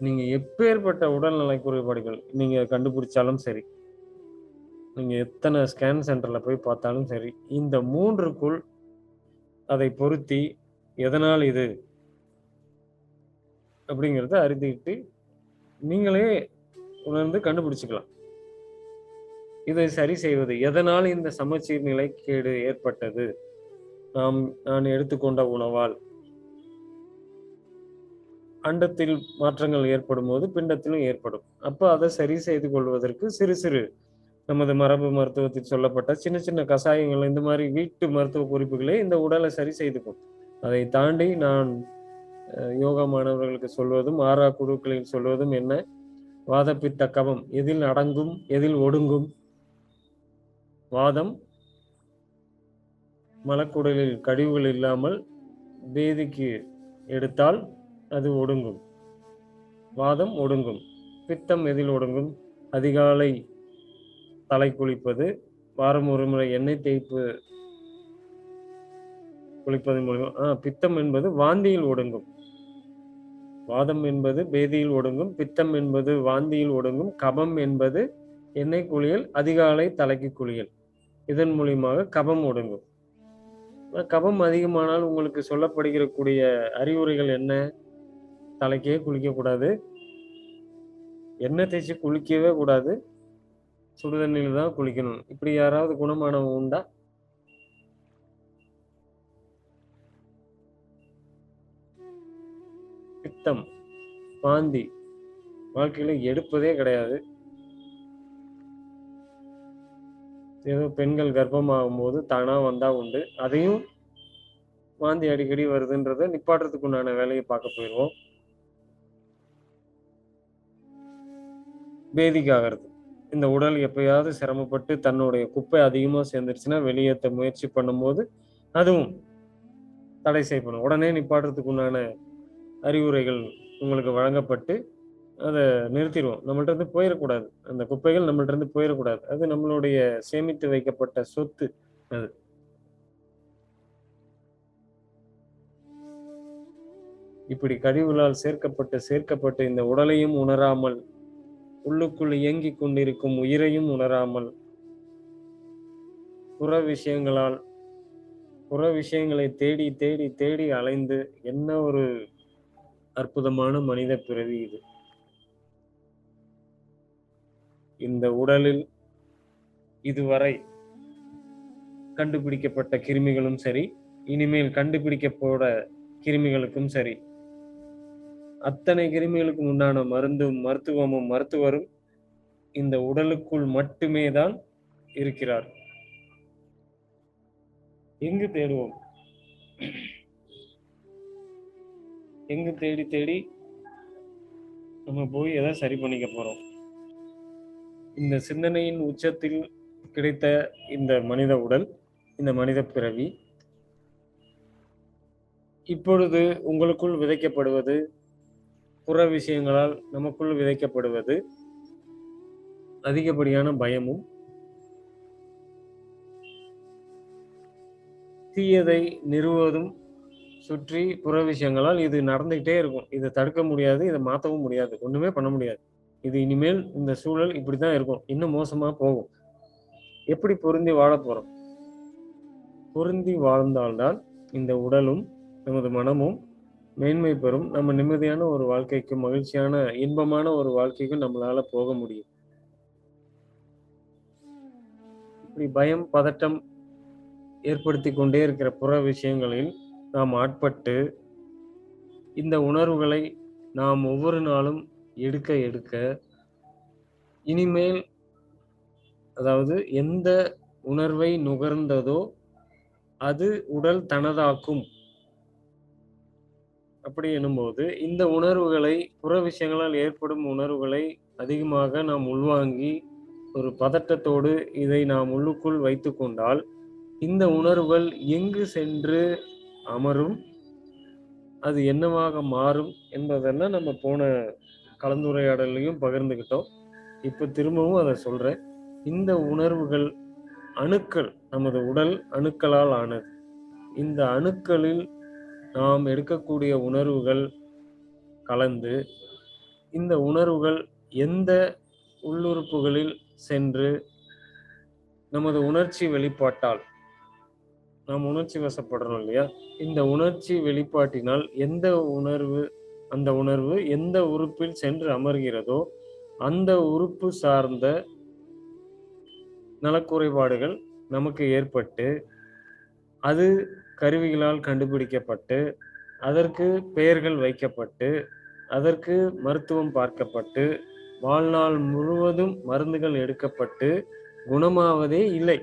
நீங்க எப்பேற்பட்ட உடல்நலை குறைபாடுகள் நீங்க கண்டுபிடிச்சாலும் சரி, நீங்க எத்தனை ஸ்கேன் சென்டர்ல போய் பார்த்தாலும் சரி, இந்த 3க்குள் அதை பொருத்தி எதனால் இது அப்படிங்கிறத அறிந்துகிட்டு நீங்களே உணர்ந்து கண்டுபிடிச்சுக்கலாம். இதை சரி செய்வது எதனால் இந்த சமச்சீர் நிலை கேடு ஏற்பட்டது? நான் எடுத்துக்கொண்ட உணவால். அண்டத்தில் மாற்றங்கள் ஏற்படும் போது பிண்டத்திலும் ஏற்படும். அப்ப அதை சரி செய்து கொள்வதற்கு சிறு சிறு நமது மரபு மருத்துவத்தில் சொல்லப்பட்ட சின்ன சின்ன கஷாயங்கள், இந்த மாதிரி வீட்டு மருத்துவ குறிப்புகளே இந்த உடலை சரி செய்துக்கும். அதை தாண்டி நான் யோகா மாணவர்களுக்கு சொல்வதும், ஆறா குழுக்களில் சொல்வதும் என்ன? வாத, பித்த, கபம் எதில் அடங்கும், எதில் ஒடுங்கும்? வாதம் மலக்குடலில் கழிவுகள் இல்லாமல் பேதிக்கு எடுத்தால் அது ஒடுங்கும். வாதம் ஒடுங்கும். பித்தம் எதில் ஒடுங்கும்? அதிகாலை தலை குளிப்பது, வாரம் ஒரு முறை எண்ணெய் தேய்ப்பு குளிப்பதன் மூலமா பித்தம் என்பது வாந்தியில் ஒடுங்கும். வாதம் என்பது பேதியில் ஒடுங்கும். பித்தம் என்பது வாந்தியில் ஒடுங்கும். கபம் என்பது எண்ணெய் குளியல், அதிகாலை தலைக்கு குளியல். இதன் மூலியமாக கபம் ஒடுங்கும். கபம் அதிகமானால் உங்களுக்கு சொல்லப்படுகிற கூடிய அறிவுரைகள் என்ன? தலைக்கே குளிக்க கூடாது, எண்ணெய் தேய்ச்சி குளிக்கவே கூடாது, சுடுதண்ணில தான் குளிக்கணும். இப்படி யாராவது குணமானவங்க உண்டா? பித்தம், வாந்தி வாழ்க்கையில எடுப்பதே கிடையாது. ஏதோ பெண்கள் கர்ப்பமாகும் போது தானா வந்தா உண்டு. அதையும் வாந்தி அடிக்கடி வருதுன்றத நிப்பாட்டுறதுக்கு உண்டான வேலையை பார்க்க போயிடுவோம். பேதிக்காகிறது. இந்த உடல் எப்பயாவது சிரமப்பட்டு தன்னுடைய குப்பை அதிகமா சேர்ந்துருச்சுன்னா வெளியேற்ற முயற்சி பண்ணும்போது அதுவும் தடை செய்யப்படும். உடனே நிப்பாட்டுறதுக்கு உண்டான அறிவுரைகள் உங்களுக்கு வழங்கப்பட்டு அதை நிறுத்திடுவோம். நம்மள்ட்ட இருந்து போயிடக்கூடாது. அந்த குப்பைகள் நம்மள்ட்ட இருந்து போயிடக்கூடாது. அது நம்மளுடைய சேமித்து வைக்கப்பட்ட சொத்து. அது இப்படி கழிவுகளால் சேர்க்கப்பட்டு இந்த உடலையும் உணராமல், உள்ளுக்குள் இயங்கிக் கொண்டிருக்கும் உயிரையும் உணராமல், புற விஷயங்களை தேடி தேடி தேடி அலைந்து, என்ன ஒரு அற்புதமான மனித பிறவி இது! இந்த உடலில் இதுவரை கண்டுபிடிக்கப்பட்ட கிருமிகளும் சரி, இனிமேல் கண்டுபிடிக்கப்போற கிருமிகளுக்கும் சரி, அத்தனை கிருமிகளுக்கும் உண்டான மருந்தும் மருத்துவமும் மருத்துவரும் இந்த உடலுக்குள் மட்டுமே தான் இருக்கிறார். எங்கு தேடுவோம்? எங்கு தேடி தேடி நம்ம போய் எதை சரி பண்ணிக்க போறோம்? இந்த சிந்தனையின் உச்சத்தில் கிடைத்த இந்த மனித உடல், இந்த மனித பிறவி, இப்பொழுது உங்களுக்குள் விதைக்கப்படுவது, புற விஷயங்களால் நமக்குள் விதைக்கப்படுவது அதிகப்படியான பயமும், தீயதை நிறுவுவதும், சுற்றி புற விஷயங்களால் இது நடந்துகிட்டே இருக்கும். இதை தடுக்க முடியாது, இதை மாற்றவும் முடியாது, ஒண்ணுமே பண்ண முடியாது. இது இனிமேல் இந்த சூழல் இப்படிதான் இருக்கும், இன்னும் மோசமா போகும். எப்படி பொருந்தி வாழ போறோம்? பொருந்தி வாழ்ந்தால்தான் இந்த உடலும் நமது மனமும் மேன்மை பெறும். நம்ம நிம்மதியான ஒரு வாழ்க்கைக்கும், மகிழ்ச்சியான, இன்பமான ஒரு வாழ்க்கைக்கும் நம்மளால போக முடியும். இப்படி பயம், பதட்டம் ஏற்படுத்திக் கொண்டே இருக்கிற புற விஷயங்களில் நாம் ஆட்பட்டு, இந்த உணர்வுகளை நாம் ஒவ்வொரு நாளும் எடுக்க எடுக்க, இனிமேல் அதாவது எந்த உணர்வை நுகர்ந்ததோ அது உடல் தனதாக்கும். அப்படி எனும்போது, இந்த உணர்வுகளை புற விஷயங்களால் ஏற்படும் உணர்வுகளை அதிகமாக நாம் உள்வாங்கி, ஒரு பதட்டத்தோடு இதை நாம் உள்ளுக்குள் வைத்துக்கொண்டால், இந்த உணர்வுகள் எங்கு சென்று அமரும்? அது என்னவாக மாறும்? என்பதெல்லாம் நம்ம போன கலந்துரையாடல்லையும் பகிர்ந்துக்கிட்டோம். இப்ப திரும்பவும் அத சொல்றேன். இந்த உணர்வுகள் அணுக்கள், நமது உடல் அணுக்களால் ஆனது. இந்த அணுக்களில் நாம் எடுக்கக்கூடிய உணர்வுகள் கலந்து, இந்த உணர்வுகள் எந்த உள்ளுறுப்புகளில் சென்று நமது உணர்ச்சி வெளிப்பாட்டால், நாம் உணர்ச்சி வசப்படுறோம் இல்லையா? இந்த உணர்ச்சி வெளிப்பாட்டினால் அந்த உணர்வு எந்த உறுப்பில் சென்று அமர்கிறதோ, அந்த உறுப்பு சார்ந்த நலக்குறைபாடுகள் நமக்கு ஏற்பட்டு, அது கருவிகளால் கண்டுபிடிக்கப்பட்டு, அதற்கு பெயர்கள் வைக்கப்பட்டு, அதற்கு மருத்துவம் பார்க்கப்பட்டு, வாழ்நாள் முழுவதும் மருந்துகள் எடுக்கப்பட்டு குணமாவதே இல்லை.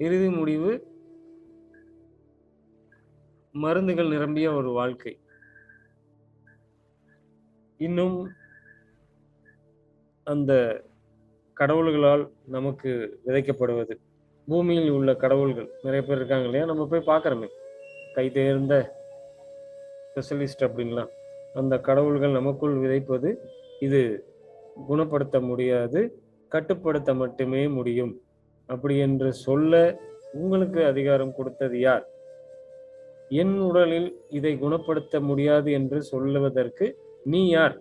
இறுதி முடிவு மருந்துகள் நிரம்பிய ஒரு வாழ்க்கை. இன்னும் அந்த கடவுள்களால் நமக்கு விதைக்கப்படுவது, பூமியில் உள்ள கடவுள்கள் நிறைய பேர் இருக்காங்க இல்லையா? நம்ம போய் பார்க்குறோமே, கை தேர்ந்த ஸ்பெஷலிஸ்ட் அப்படின்லாம். அந்த கடவுள்கள் நமக்குள் விதைப்பது, இது குணப்படுத்த முடியாது, கட்டுப்படுத்த மட்டுமே முடியும். அப்படி என்று சொல்ல உங்களுக்கு அதிகாரம் கொடுத்தது யார்? என் உடலில் இதை குணப்படுத்த முடியாது என்று சொல்லுவதற்கு நீ யார்?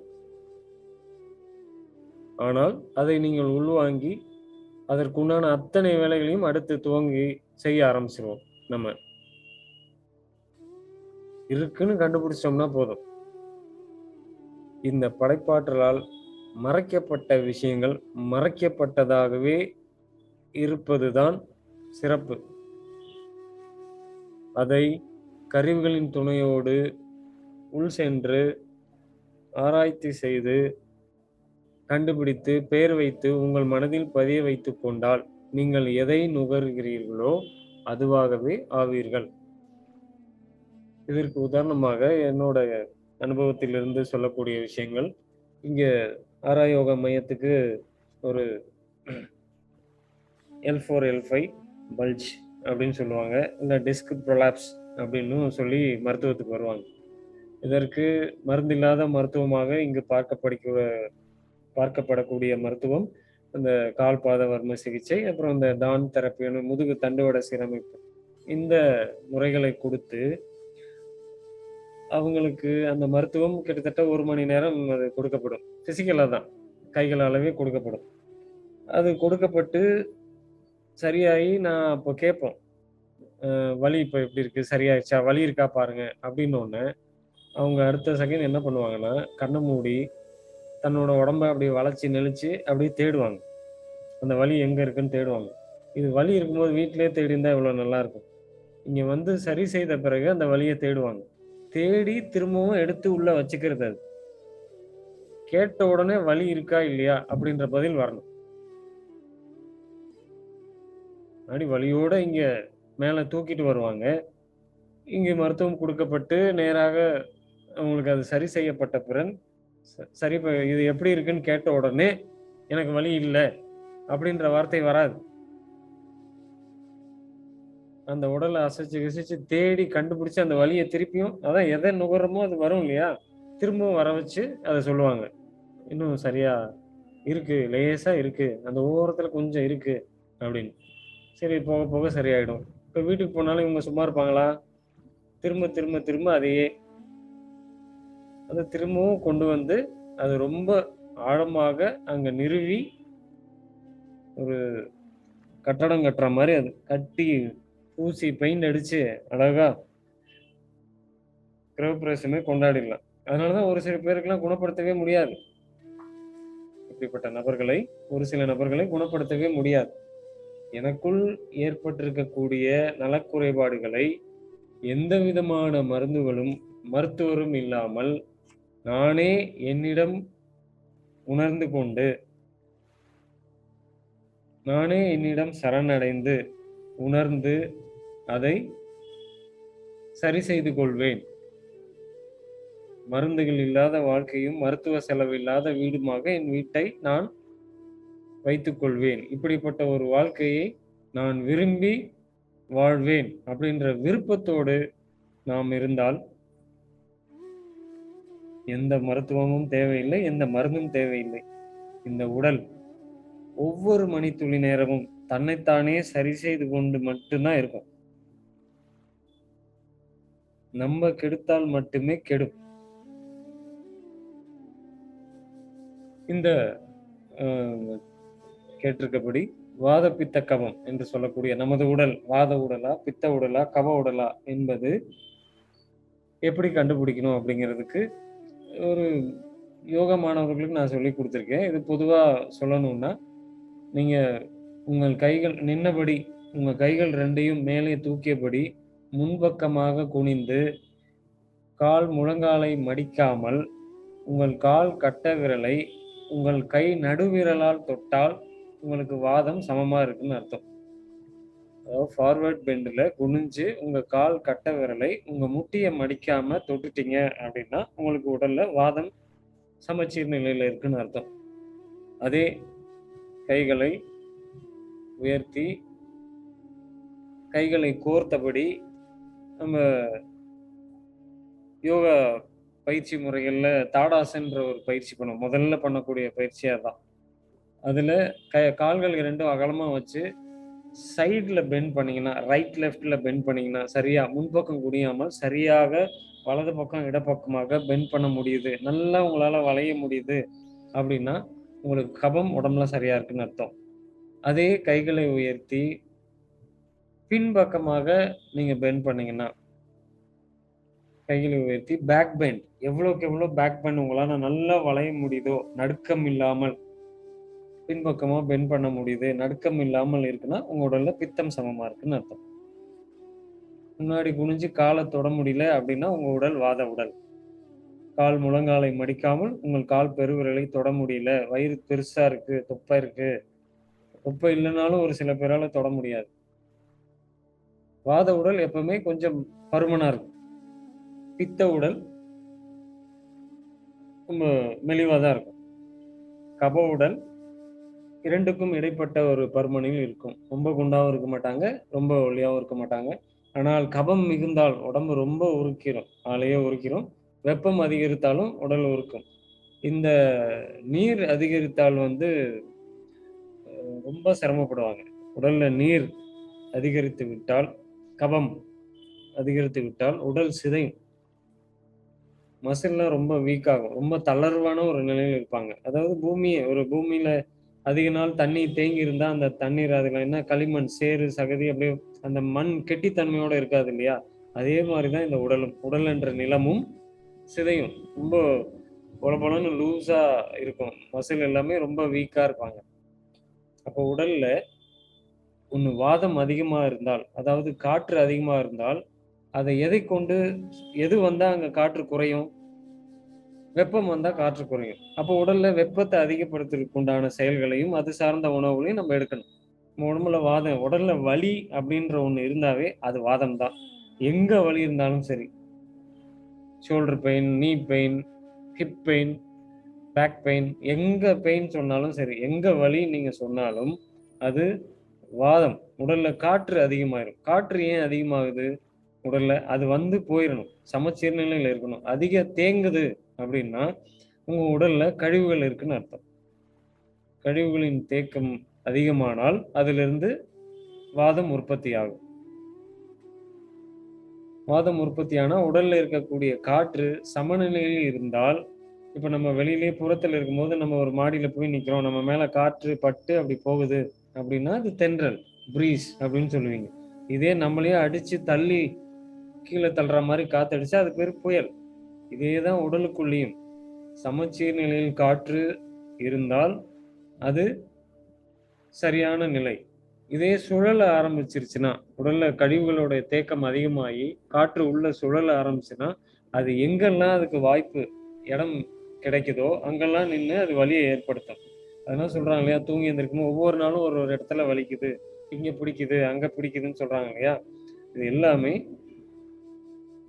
ஆனால் அதை நீங்கள் உள்வாங்கி அதற்குண்டான அத்தனை வேலைகளையும் அடுத்து துவங்கி செய்ய ஆரம்பிச்சிருவோம். நம்ம இருக்குன்னு கண்டுபிடிச்சோம்னா போதும். இந்த படைப்பாற்றலால் மறைக்கப்பட்ட விஷயங்கள் மறைக்கப்பட்டதாகவே இருப்பதுதான் சிறப்பு. அதை கருவிகளின் துணையோடு உள் சென்று ஆராய்ச்சி செய்து கண்டுபிடித்து பெயர் வைத்து உங்கள் மனதில் பதிய வைத்துக் கொண்டால் நீங்கள் எதை நுகர்கிறீர்களோ அதுவாகவே ஆவீர்கள். இதற்கு உதாரணமாக என்னோட அனுபவத்திலிருந்து சொல்லக்கூடிய விஷயங்கள், இங்க ஆராயோக மையத்துக்கு ஒரு L4 L5 பல்ஜ் அப்படின்னு சொல்லுவாங்க, இல்லை டிஸ்க் ப்ரொலாப்ஸ் அப்படின்னு சொல்லி மருத்துவத்துக்கு வருவாங்க. இதற்கு மருந்தில்லாத மருத்துவமாக இங்கு பார்க்கப்படக்கூடிய மருத்துவம் அந்த கால் பாத வர்ம சிகிச்சை, அப்புறம் இந்த டான் தெரப்பின்னு முதுகு தண்டுவட சீரமைப்பு, இந்த முறைகளை கொடுத்து அவங்களுக்கு அந்த மருத்துவம் கிட்டத்தட்ட 1 மணி நேரம் அது கொடுக்கப்படும். பிசிக்கலா தான், கைகளாலவே கொடுக்கப்படும். அது கொடுக்கப்பட்டு சரியாயி நான் அப்போ கேட்போம், வலி இப்போ எப்படி இருக்கு, சரியாயிடுச்சா, வலி இருக்கா பாருங்க அப்படின்னோடனே அவங்க அடுத்த செகண்ட் என்ன பண்ணுவாங்கன்னா, கண்ணை மூடி தன்னோட உடம்ப அப்படியே வளைச்சி நெளிச்சு அப்படியே தேடுவாங்க. அந்த வலி எங்க இருக்குன்னு தேடுவாங்க. இது வலி இருக்கும்போது வீட்டிலேயே தேடி இருந்தா எவ்வளவு நல்லா இருக்கும். இங்க வந்து சரி செய்த பிறகு அந்த வலியை தேடுவாங்க. தேடி திரும்பவும் எடுத்து உள்ள வச்சுக்கிறது. அது கேட்ட உடனே வலி இருக்கா இல்லையா அப்படின்ற பதில் வரணும். அப்படி வலியோட இங்க மேல தூக்கிட்டு வருவாங்க. இங்க மருத்துவம் கொடுக்கப்பட்டு நேராக அவங்களுக்கு அது சரி செய்யப்பட்ட பிறகு சரி இது எப்படி இருக்குன்னு கேட்ட உடனே எனக்கு வலி இல்லை அப்படின்ற வார்த்தை வராது. அந்த உடலை அசைச்சு கிசைச்சு தேடி கண்டுபிடிச்சு அந்த வலியை திருப்பியும் அதான் எதை நுகரமோ அது வரும் இல்லையா, திரும்பவும் வர வச்சு அதை சொல்லுவாங்க, இன்னும் சரியா இருக்கு, லேசா இருக்கு, அந்த ஓரத்துல கொஞ்சம் இருக்கு அப்படின்னு. சரி, போக போக சரியாயிடும். இப்ப வீட்டுக்கு போனாலும் இவங்க சும்மா இருப்பாங்களா? திரும்ப திரும்ப திரும்ப அதையே அதை திரும்பவும் கொண்டு வந்து அது ரொம்ப ஆழமாக அங்க நிறுவி ஒரு கட்டடம் கட்டுற மாதிரி அது கட்டி பூசி பெயிண்ட் அடிச்சு அழகா கிரகப்பிரவேசமே கொண்டாடிடலாம். அதனாலதான் ஒரு சில பேருக்கெல்லாம் குணப்படுத்தவே முடியாது. இப்படிப்பட்ட நபர்களை, ஒரு சில நபர்களை குணப்படுத்தவே முடியாது. எனக்குள் ஏற்பட்டிருக்கக்கூடிய நலக்குறைபாடுகளை எந்த விதமான மருந்துகளும் மருத்துவரும் இல்லாமல் நானே என்னிடம் உணர்ந்து கொண்டு, நானே என்னிடம் சரணடைந்து உணர்ந்து அதை சரி செய்து கொள்வேன். மருந்துகள் இல்லாத வாழ்க்கையும் மருத்துவ செலவு இல்லாத வீடுமாக என் வீட்டை நான் வைத்துக் கொள்வேன். இப்படிப்பட்ட ஒரு வாழ்க்கையை நான் விரும்பி வாழ்வேன் அப்படின்ற விருப்பத்தோடு நாம் இருந்தால் எந்த மருத்துவமும் தேவையில்லை, எந்த மருந்தும் தேவையில்லை. இந்த உடல் ஒவ்வொரு மணித்துளி நேரமும் தன்னைத்தானே சரி செய்து கொண்டு மட்டும்தான் இருக்கும். நம்ம கெடுத்தால் மட்டுமே கெடும். இந்த கேட்டிருக்கபடி வாத பித்த கபம் என்று சொல்லக்கூடிய நமது உடல் வாத உடலா, பித்த உடலா, கப உடலா என்பது எப்படி கண்டுபிடிக்கணும் அப்படிங்கிறதுக்கு ஒரு யோகா மாணவர்களுக்கு நான் சொல்லி கொடுத்துருக்கேன். இது பொதுவா சொல்லணும்னா, நீங்க உங்கள் கைகள் நின்னபடி, உங்க கைகள் 2யும் மேலே தூக்கியபடி முன்பக்கமாக குனிந்து, கால் முழங்காலை மடிக்காமல், உங்கள் கால் கட்ட விரலை உங்கள் கை நடுவிரலால் தொட்டால் உங்களுக்கு வாதம் சமமா இருக்குன்னு அர்த்தம். அதாவது ஃபார்வர்ட் பெண்டில் குனிஞ்சு உங்க கால் கட்ட விரலை உங்க முட்டியை மடிக்காம தொட்டுட்டீங்க அப்படின்னா உங்களுக்கு உடல்ல வாதம் சமச்சீர் நிலையில இருக்குன்னு அர்த்தம். அதே கைகளை உயர்த்தி கைகளை கோர்த்தபடி நம்ம யோகா பயிற்சி முறைகள்ல தாடாசன்ற ஒரு பயிற்சி பண்ணுவோம். முதல்ல பண்ணக்கூடிய பயிற்சியா தான். அதுல கால்கள் 2ம் அகலமா வச்சு சைட்ல பெண்ட் பண்ணீங்கன்னா, ரைட் லெஃப்ட்ல பெண்ட் பண்ணீங்கன்னா, சரியா முன்பக்கம் குனியாமல் சரியாக வலது பக்கம் இடப்பக்கமாக பெண்ட் பண்ண முடியுது, நல்லா உங்களால வளைய முடியுது அப்படின்னா உங்களுக்கு கபம் உடம்புல சரியா இருக்குன்னு அர்த்தம். அதே கைகளை உயர்த்தி பின்பக்கமாக நீங்க பெண்ட் பண்ணீங்கன்னா, கைகளை உயர்த்தி பேக் பெண்ட் எவ்வளவுக்கு எவ்வளவு பேக் பெண்ட் உங்களால நல்லா வளைய முடியுதோ, நடுக்கம் இல்லாமல் பின்பக்கமா பெண்ட் பண்ண முடியுது, நடுக்கம் இல்லாமல் இருக்குன்னா உங்க உடல்ல பித்தம் சமமா இருக்குன்னு அர்த்தம். முன்னாடி குனிஞ்சு காலை தொட முடியல அப்படின்னா உங்க உடல் வாத உடல். கால் முழங்காலை மடிக்காமல் உங்கள் கால் பெருவிரலை தொட முடியல, வயிறு பெருசா இருக்கு, தொப்பை இருக்கு. தொப்பை இல்லைனாலும் ஒரு சில பேரால தொட முடியாது. வாத உடல் எப்பவுமே கொஞ்சம் பருமனா இருக்கும். பித்த உடல் ரொம்ப மெலிவா தான் இருக்கும். கப உடல் 2க்கும் இடைப்பட்ட ஒரு பருமனில் இருக்கும். ரொம்ப குண்டாவும் இருக்க மாட்டாங்க, ரொம்ப ஒல்லியாவும் இருக்க மாட்டாங்க. ஆனால் கபம் மிகுந்தால் உடம்பு ரொம்ப உருக்கிரும், ஆளையே உருக்கிரும். வெப்பம் அதிகரித்தாலும் உடல் உருக்கும். இந்த நீர் அதிகரித்தால் ரொம்ப சிரமப்படுவாங்க. உடல்ல நீர் அதிகரித்து விட்டால், கபம் அதிகரித்து விட்டால் உடல் சிதையும். மசில்லாம் ரொம்ப வீக் ஆகும். ரொம்ப தளர்வான ஒரு நிலையில இருப்பாங்க. அதாவது பூமியில அதிக நாள் தண்ணி தேங்கி இருந்தா அந்த தண்ணீர் அதுல என்ன களிமண், சேறு, சகதி அப்படியே அந்த மண் கெட்டித்தன்மையோட இருக்காது இல்லையா? அதே மாதிரிதான் இந்த உடலும். உடல் என்ற நிலமும் சிதையும். ரொம்ப பொலபொலன்னு லூஸா இருக்கும். மசில் எல்லாமே ரொம்ப வீக்கா இருப்பாங்க. அப்போ உடல்ல ஒண்ணு வாதம் அதிகமா இருந்தால், அதாவது காற்று அதிகமா இருந்தால், அதை எது வந்தா அங்க காற்று குறையும்? வெப்பம் வந்தா காற்று குறையும். அப்போ உடல்ல வெப்பத்தை அதிகப்படுத்துறதுக்கு உண்டான செயல்களையும், அது சார்ந்த உணவுகளையும் நம்ம எடுக்கணும். நம்ம உடல்ல வலி அப்படின்ற ஒண்ணு இருந்தாவே அது வாதம் தான். எங்க வலி இருந்தாலும் சரி, shoulder pain, knee pain, hip pain, back pain, எங்க பெயின் சொன்னாலும் சரி, எங்க வலி நீங்க சொன்னாலும் அது வாதம். உடல்ல காற்று அதிகமாயிரும். காற்று ஏன் அதிகமாகுது உடல்ல? அது போயிடணும். சமச்சீர் நிலையில இருக்கணும். அதிக தேங்குது அப்படின்னா உங்க உடல்ல கழிவுகள் இருக்குன்னு அர்த்தம். கழிவுகளின் தேக்கம் அதிகமானால் அதிலிருந்து வாதம் உற்பத்தி ஆகும். வாதம் உற்பத்தியானா உடல்ல இருக்கக்கூடிய காற்று சமநிலையில் இருந்தால், இப்ப நம்ம வெளியிலேயே புறத்துல இருக்கும்போது நம்ம ஒரு மாடியில போய் நிக்கிறோம். நம்ம மேல காற்று பட்டு அப்படி போகுது அப்படின்னா அது தென்றல், பிரீஸ் அப்படின்னு சொல்லுவீங்க. இதே நம்மளையே அடிச்சு தள்ளி கீழே தள்ளுற மாதிரி காத்தடிச்சா அது பேர் புயல். இதேதான் உடலுக்குள்ளேயும் சமச்சீர் நிலையில் காற்று இருந்தால் அது சரியான நிலை. இதே சுழல ஆரம்பிச்சிருச்சுன்னா, உடல்ல கழிவுகளுடைய தேக்கம் அதிகமாகி காற்று உள்ள சுழல ஆரம்பிச்சுன்னா, அது எங்கெல்லாம் அதுக்கு வாய்ப்பு, இடம் கிடைக்குதோ அங்கெல்லாம் நின்னு அது வலியை ஏற்படுத்தும். அதனால சொல்றாங்க இல்லையா, தூங்கி எந்திரிக்கும்போது ஒவ்வொரு நாளும் ஒரு ஒரு இடத்துல வலிக்குது, இங்க பிடிக்குது, அங்க பிடிக்குதுன்னு சொல்றாங்க இல்லையா? இது எல்லாமே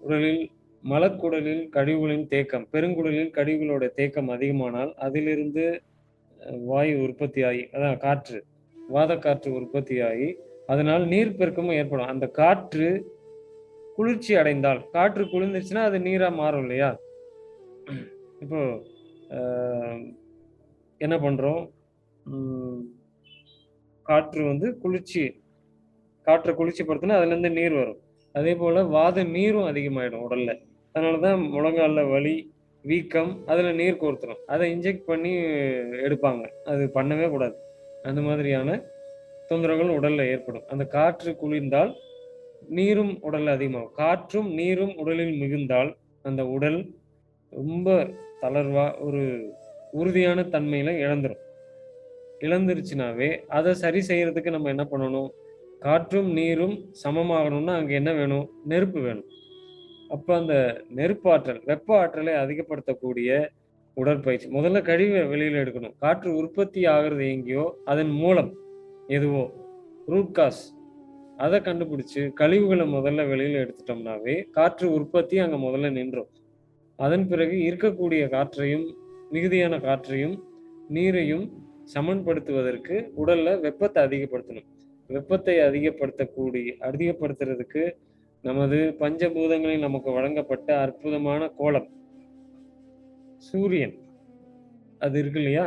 உடலில் மலக்குடலில் கழிவுகளின் தேக்கம், பெருங்குடலில் கழிவுகளோட தேக்கம் அதிகமானால், அதிலிருந்து வாயு உற்பத்தியாகி, அதான் காற்று, வாதக்காற்று உற்பத்தியாகி, அதனால் நீர்ப்பெருக்கமும் ஏற்படும். அந்த காற்று குளிர்ச்சி அடைந்தால், காற்று குளிர்ந்துச்சுன்னா அது நீரா மாறும் இல்லையா? இப்போ அ என்ன பண்றோம்? ம் காற்று வந்து காற்ற குளிர்ச்சிப்படுத்தினா அதுலேருந்து நீர் வரும். அதேபோல வாத நீரும் அதிகமாயிடும் உடல்ல. அதனால தான் முழங்கால்ல வலி, வீக்கம், அதுல நீர் கோர்த்துரும். அத இன்ஜெக்ட் பண்ணி எடுப்பாங்க. அது பண்ணவே கூடாது. அந்த மாதிரியான தொந்தரவுகள் உடல்ல ஏற்படும். அந்த காற்று குளிர்ந்தால் நீரும் உடல்ல அதிகமாகும். காற்றும், நீரும் உடலில் மிகுந்தால் அந்த உடல் ரொம்ப தளர்வா ஒரு உறுதியான தன்மையில இழந்துரும். இழந்துருச்சுனாவே, அத சரி செய்யறதுக்கு நம்ம என்ன பண்ணணும்? காற்றும், நீரும் சமமாகணும்னா அங்க என்ன வேணும்? நெருப்பு வேணும். அப்ப அந்த நெருப்பாற்றல், வெப்ப ஆற்றலை அதிகப்படுத்தக்கூடிய உடற்பயிற்சி. முதல்ல கழிவ வெளியில எடுக்கணும். காற்று உற்பத்தி ஆகுறது எங்கேயோ, அதன் மூலம் எதுவோ, ரூட் காஸ் அத கண்டுபிடிச்சு, கழிவுகள முதல்ல வெளியில எடுத்துட்டோம்னாவே, காற்று உற்பத்தி அங்க முதல்ல நின்றும். அதன் பிறகு இருக்கக்கூடிய காற்றையும், மிகுதியான காற்றையும், நீரையும் சமன்படுத்துவதற்கு உடல்ல வெப்பத்த அதிகப்படுத்தணும். வெப்பத்தை அதிகப்படுத்துறதுக்கு நமது பஞ்சபூதங்களில் நமக்கு வழங்கப்பட்ட அற்புதமான கோலம், சூரியன். அது இருக்கு இல்லையா?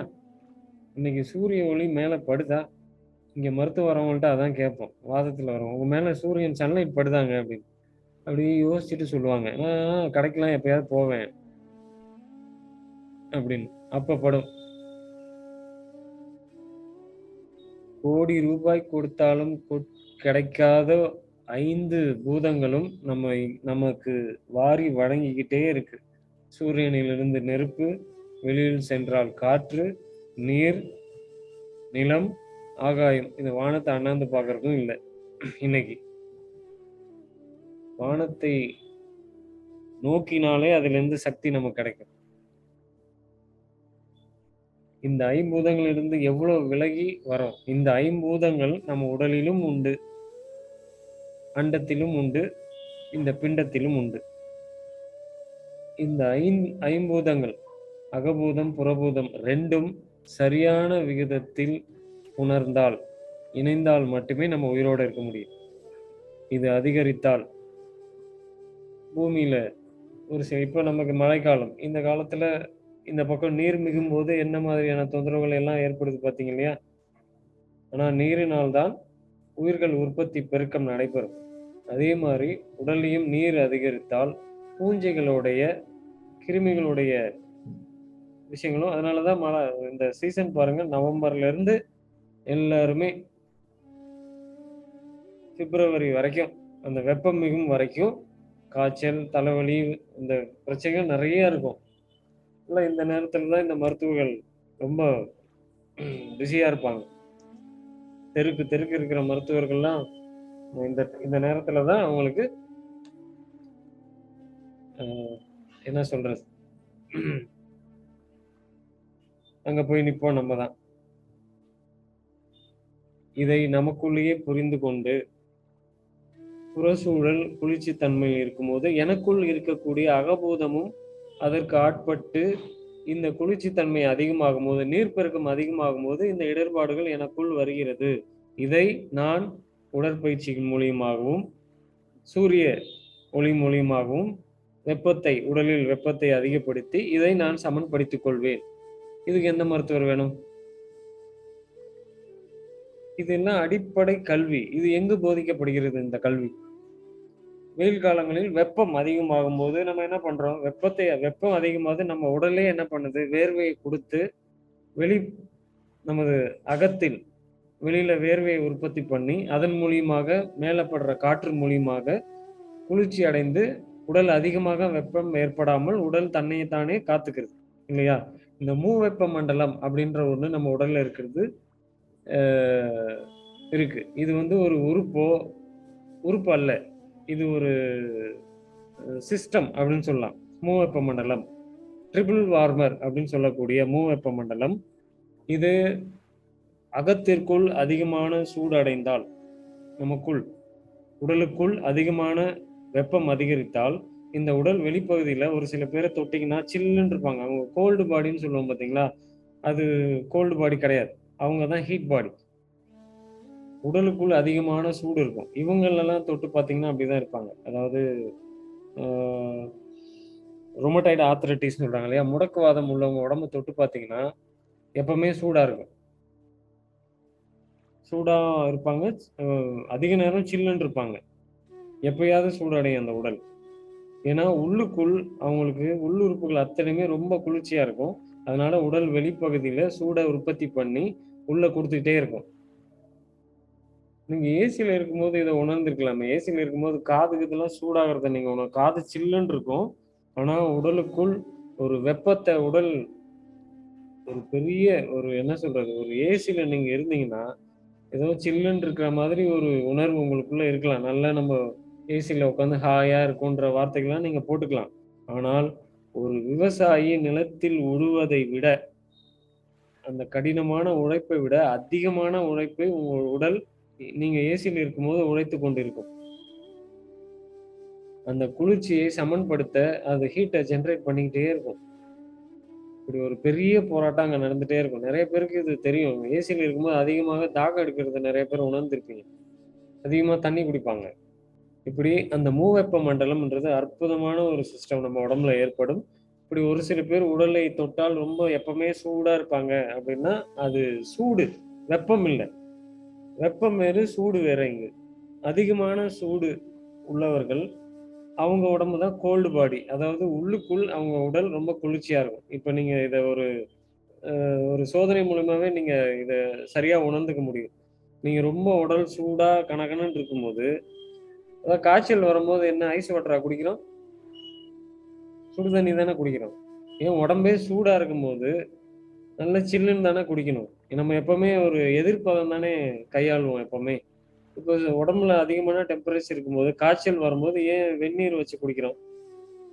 இன்னைக்கு சூரிய ஒளி மேல படுதா? இங்க மருத்துவம் வரவங்கள்ட்ட அதான் கேட்போம். வாதத்துல வரவங்க. உங்க மேல சூரியன் சன்லைட் படுதாங்க அப்படின்னு. அப்படி யோசிச்சுட்டு சொல்லுவாங்க. நான் கடைக்கெல்லாம் எப்பயாவது போவேன் அப்படின்னு. அப்ப படும். கோடி ரூபாய் கொடுத்தாலும் கிடைக்காத 5 பூதங்களும் நமக்கு வாரி வழங்கிக்கிட்டே இருக்கு. சூரியனிலிருந்து நெருப்பு, வெளியில் சென்றால் காற்று, நீர், நிலம், ஆகாயம். இந்த வானத்தை அண்ணாந்து பார்க்கறதும் இல்ல இன்னைக்கு. வானத்தை நோக்கினாலே அதிலிருந்து சக்தி நமக்கு கிடைக்கும். இந்த ஐம்பூதங்களிலிருந்து எவ்வளவு விலகி வரோம். இந்த ஐம்பூதங்கள் நம்ம உடலிலும் உண்டு, அண்டத்திலும் உண்டு, இந்த பிண்டத்திலும் உண்டு. இந்த ஐம்பூதங்கள், அகபூதம், புறபூதம் 2ம் சரியான விகிதத்தில் உணர்ந்தால், இணைந்தால் மட்டுமே நம்ம உயிரோட இருக்க முடியும். இது அதிகரித்தால் பூமியில இப்ப நமக்கு மழைக்காலம். இந்த காலத்துல இந்த பக்கம் நீர் மிகும்போது என்ன மாதிரியான தொந்தரவுகள் எல்லாம் ஏற்படுது பார்த்தீங்க இல்லையா? ஆனா நீரினால் தான் உயிர்கள் உற்பத்தி, பெருக்கம் நடைபெறும். அதே மாதிரி உடல்லையும் நீர் அதிகரித்தால் பூஞ்சைகளுடைய, கிருமிகளுடைய விஷயங்களும், அதனாலதான் இந்த சீசன் பாருங்க, நவம்பர்ல இருந்து எல்லாருமே பிப்ரவரி வரைக்கும், அந்த வெப்பம் மிகும் வரைக்கும் காய்ச்சல், தலைவலி, இந்த பிரச்சனைகள் நிறைய இருக்கும். இல்ல இந்த நேரத்துல தான் இந்த மருத்துவர்கள் ரொம்ப பிஸியா இருப்பாங்க. தெருக்கு தெருக்கு இருக்கிற மருத்துவர்கள்லாம் இந்த இந்த நேரத்துல தான் அவங்களுக்கு என்ன சொல்றது, அங்க போய் நிப்போம் நம்ம தான். இதை நமக்குள்ளேயே புரிந்து கொண்டு, புறச்சூழல் குளிர்ச்சித்தன்மையில் இருக்கும்போது எனக்குள் இருக்கக்கூடிய அகபூதமும் அதற்கு ஆட்பட்டு இந்த குளிர்ச்சித்தன்மை அதிகமாகும் போது, நீர்ப்பெருக்கம் அதிகமாகும் போது இந்த இடர்பாடுகள் எனக்குள் வருகிறது. இதை நான் உடற்பயிற்சிகள் மூலியமாகவும், சூரிய ஒளி மூலியமாகவும் உடலில் வெப்பத்தை அதிகப்படுத்தி இதை நான் சமன்படுத்திக் கொள்வேன். இதுக்கு எந்த மருத்துவர் வேணும்? இதெல்லாம் அடிப்படை கல்வி. இது எங்கு போதிக்கப்படுகிறது இந்த கல்வி? வெயில் காலங்களில் வெப்பம் அதிகமாகும் போது நம்ம என்ன பண்றோம்? வெப்பம் அதிகமாவது நம்ம உடலே என்ன பண்ணுது? வேர்வையை கொடுத்து நமது அகத்தில் வெளியில வேர்வையை உற்பத்தி பண்ணி அதன் மூலியமாக மேலே படுற காற்று மூலியமாக குளிர்ச்சி அடைந்து உடல் அதிகமாக வெப்பம் ஏற்படாமல் உடல் தன்னைத்தானே காத்துக்கிறது இல்லையா? இந்த மூவெப்ப மண்டலம் அப்படின்ற ஒண்ணு நம்ம உடல்ல இருக்கிறது இருக்கு. இது வந்து ஒரு உறுப்பு அல்ல. இது ஒரு சிஸ்டம் அப்படின்னு சொல்லலாம். மூவெப்ப மண்டலம், ட்ரிபிள் வார்மர் அப்படின்னு சொல்லக்கூடிய மூவெப்ப மண்டலம். இது அகத்திற்குள் அதிகமான சூடு அடைந்தால், நமக்குள் உடலுக்குள் அதிகமான வெப்பம் அதிகரித்தால், இந்த உடல் வெளிப்பகுதியில ஒரு சில பேரை தொட்டீங்கன்னா சில்லுன்னு இருப்பாங்க. அவங்க கோல்டு பாடின்னு சொல்லுவோம் பார்த்தீங்களா? அது கோல்டு பாடி கிடையாது. அவங்க தான் ஹீட் பாடி. உடலுக்குள் அதிகமான சூடு இருக்கும். இவங்களெல்லாம் தொட்டு பார்த்தீங்கன்னா அப்படிதான் இருப்பாங்க. அதாவது ரொமட்டாய்டு ஆர்த்ரைட்டிஸ் சொல்றாங்க இல்லையா? முடக்குவாதம் உள்ளவங்க உடம்ப தொட்டு பார்த்தீங்கன்னா, எப்பவுமே சூடா இருக்கும். சூடா இருப்பாங்க. அதிக நேரம் சில்லுன்னு இருப்பாங்க. எப்பயாவது சூடடையும் அந்த உடல். ஏன்னா, உள்ளுக்குள் அவங்களுக்கு உள்ளுறுப்புகள் அத்தனையுமே ரொம்ப குளிர்ச்சியா இருக்கும். அதனால உடல் வெளிப்பகுதியில சூட உற்பத்தி பண்ணி உள்ள குடுத்துக்கிட்டே இருக்கும். நீங்க ஏசில இருக்கும்போது இத உணர்ந்திருக்கலாமே! ஏசில இருக்கும்போது காது கீதுலாம் சூடாகுறத நீங்க காது சில்லுன்னு இருக்கும். ஆனா, உடலுக்குள் ஒரு வெப்பத்த உடல் ஒரு பெரிய ஒரு என்ன சொல்றது? ஒரு ஏசில நீங்க இருந்தீங்கன்னா, ஏதோ சில்லுன்னு இருக்கிற மாதிரி ஒரு உணர்வு உங்களுக்குள்ள இருக்கலாம். நல்லா நம்ம ஏசில உட்காந்து ஹாயா இருக்குன்ற வார்த்தைகள்லாம் நீங்க போட்டுக்கலாம். ஆனால், ஒரு விவசாயி நிலத்தில் உழுவதை விட, அந்த கடினமான உழைப்பை விட அதிகமான உழைப்பை உங்க உடல் நீங்க ஏசில இருக்கும்போது உழைத்துக் கொண்டிருக்கும். அந்த குளிர்ச்சியை சமன்படுத்த அது ஹீட்ட ஜெனரேட் பண்ணிக்கிட்டே இருக்கும். இப்படி ஒரு பெரிய போராட்டம் அங்க நடந்துட்டே இருக்கும். நெறைய பேருக்கு இது தெரியும். ஏசில இருக்கும்போது அதிகமாக தாகம் எடுக்கிறத நெறைய பேர் உணர்ந்திருப்பீங்க. அதிகமா தண்ணி குடிப்பாங்க. இப்படி அந்த மூவெப்ப மண்டலம்ன்றது அற்புதமான ஒரு சிஸ்டம் நம்ம உடம்புல ஏற்படும். இப்படி ஒரு சில பேர் உடலை தொட்டால் ரொம்ப எப்பவுமே சூடா இருப்பாங்க அப்படின்னா, அது சூடு. வெப்பம் இல்ல. வெப்பம் வேறு, சூடு வேற இங்க. அதிகமான சூடு உள்ளவர்கள், அவங்க உடம்பு தான் கோல்டு பாடி. அதாவது உள்ளுக்குள் அவங்க உடல் ரொம்ப குளிர்ச்சியா இருக்கும். இப்ப நீங்க இத ஒரு சோதனை மூலியமாவே நீங்க இத சரியா உணர்ந்துக்க முடியும். நீங்க ரொம்ப உடல் சூடா கனகனன்னு இருக்கும்போது, அதான் காய்ச்சல் வரும்போது என்ன ஐஸ் வாட்டரா குடிக்கிறோம்? சுடு தண்ணி தானே குடிக்கிறோம். ஏன் உடம்பே சூடா இருக்கும்போது, நல்ல சில்லுன்னு தானே குடிக்கணும். நம்ம எப்பவுமே ஒரு எதிர்ப்பதம் தானே கையாளுவோம் எப்பவுமே. இப்போ உடம்புல அதிகமான டெம்பரேச்சர் இருக்கும்போது, காய்ச்சல் வரும்போது ஏன் வெந்நீர் வச்சு குடிக்கிறோம்?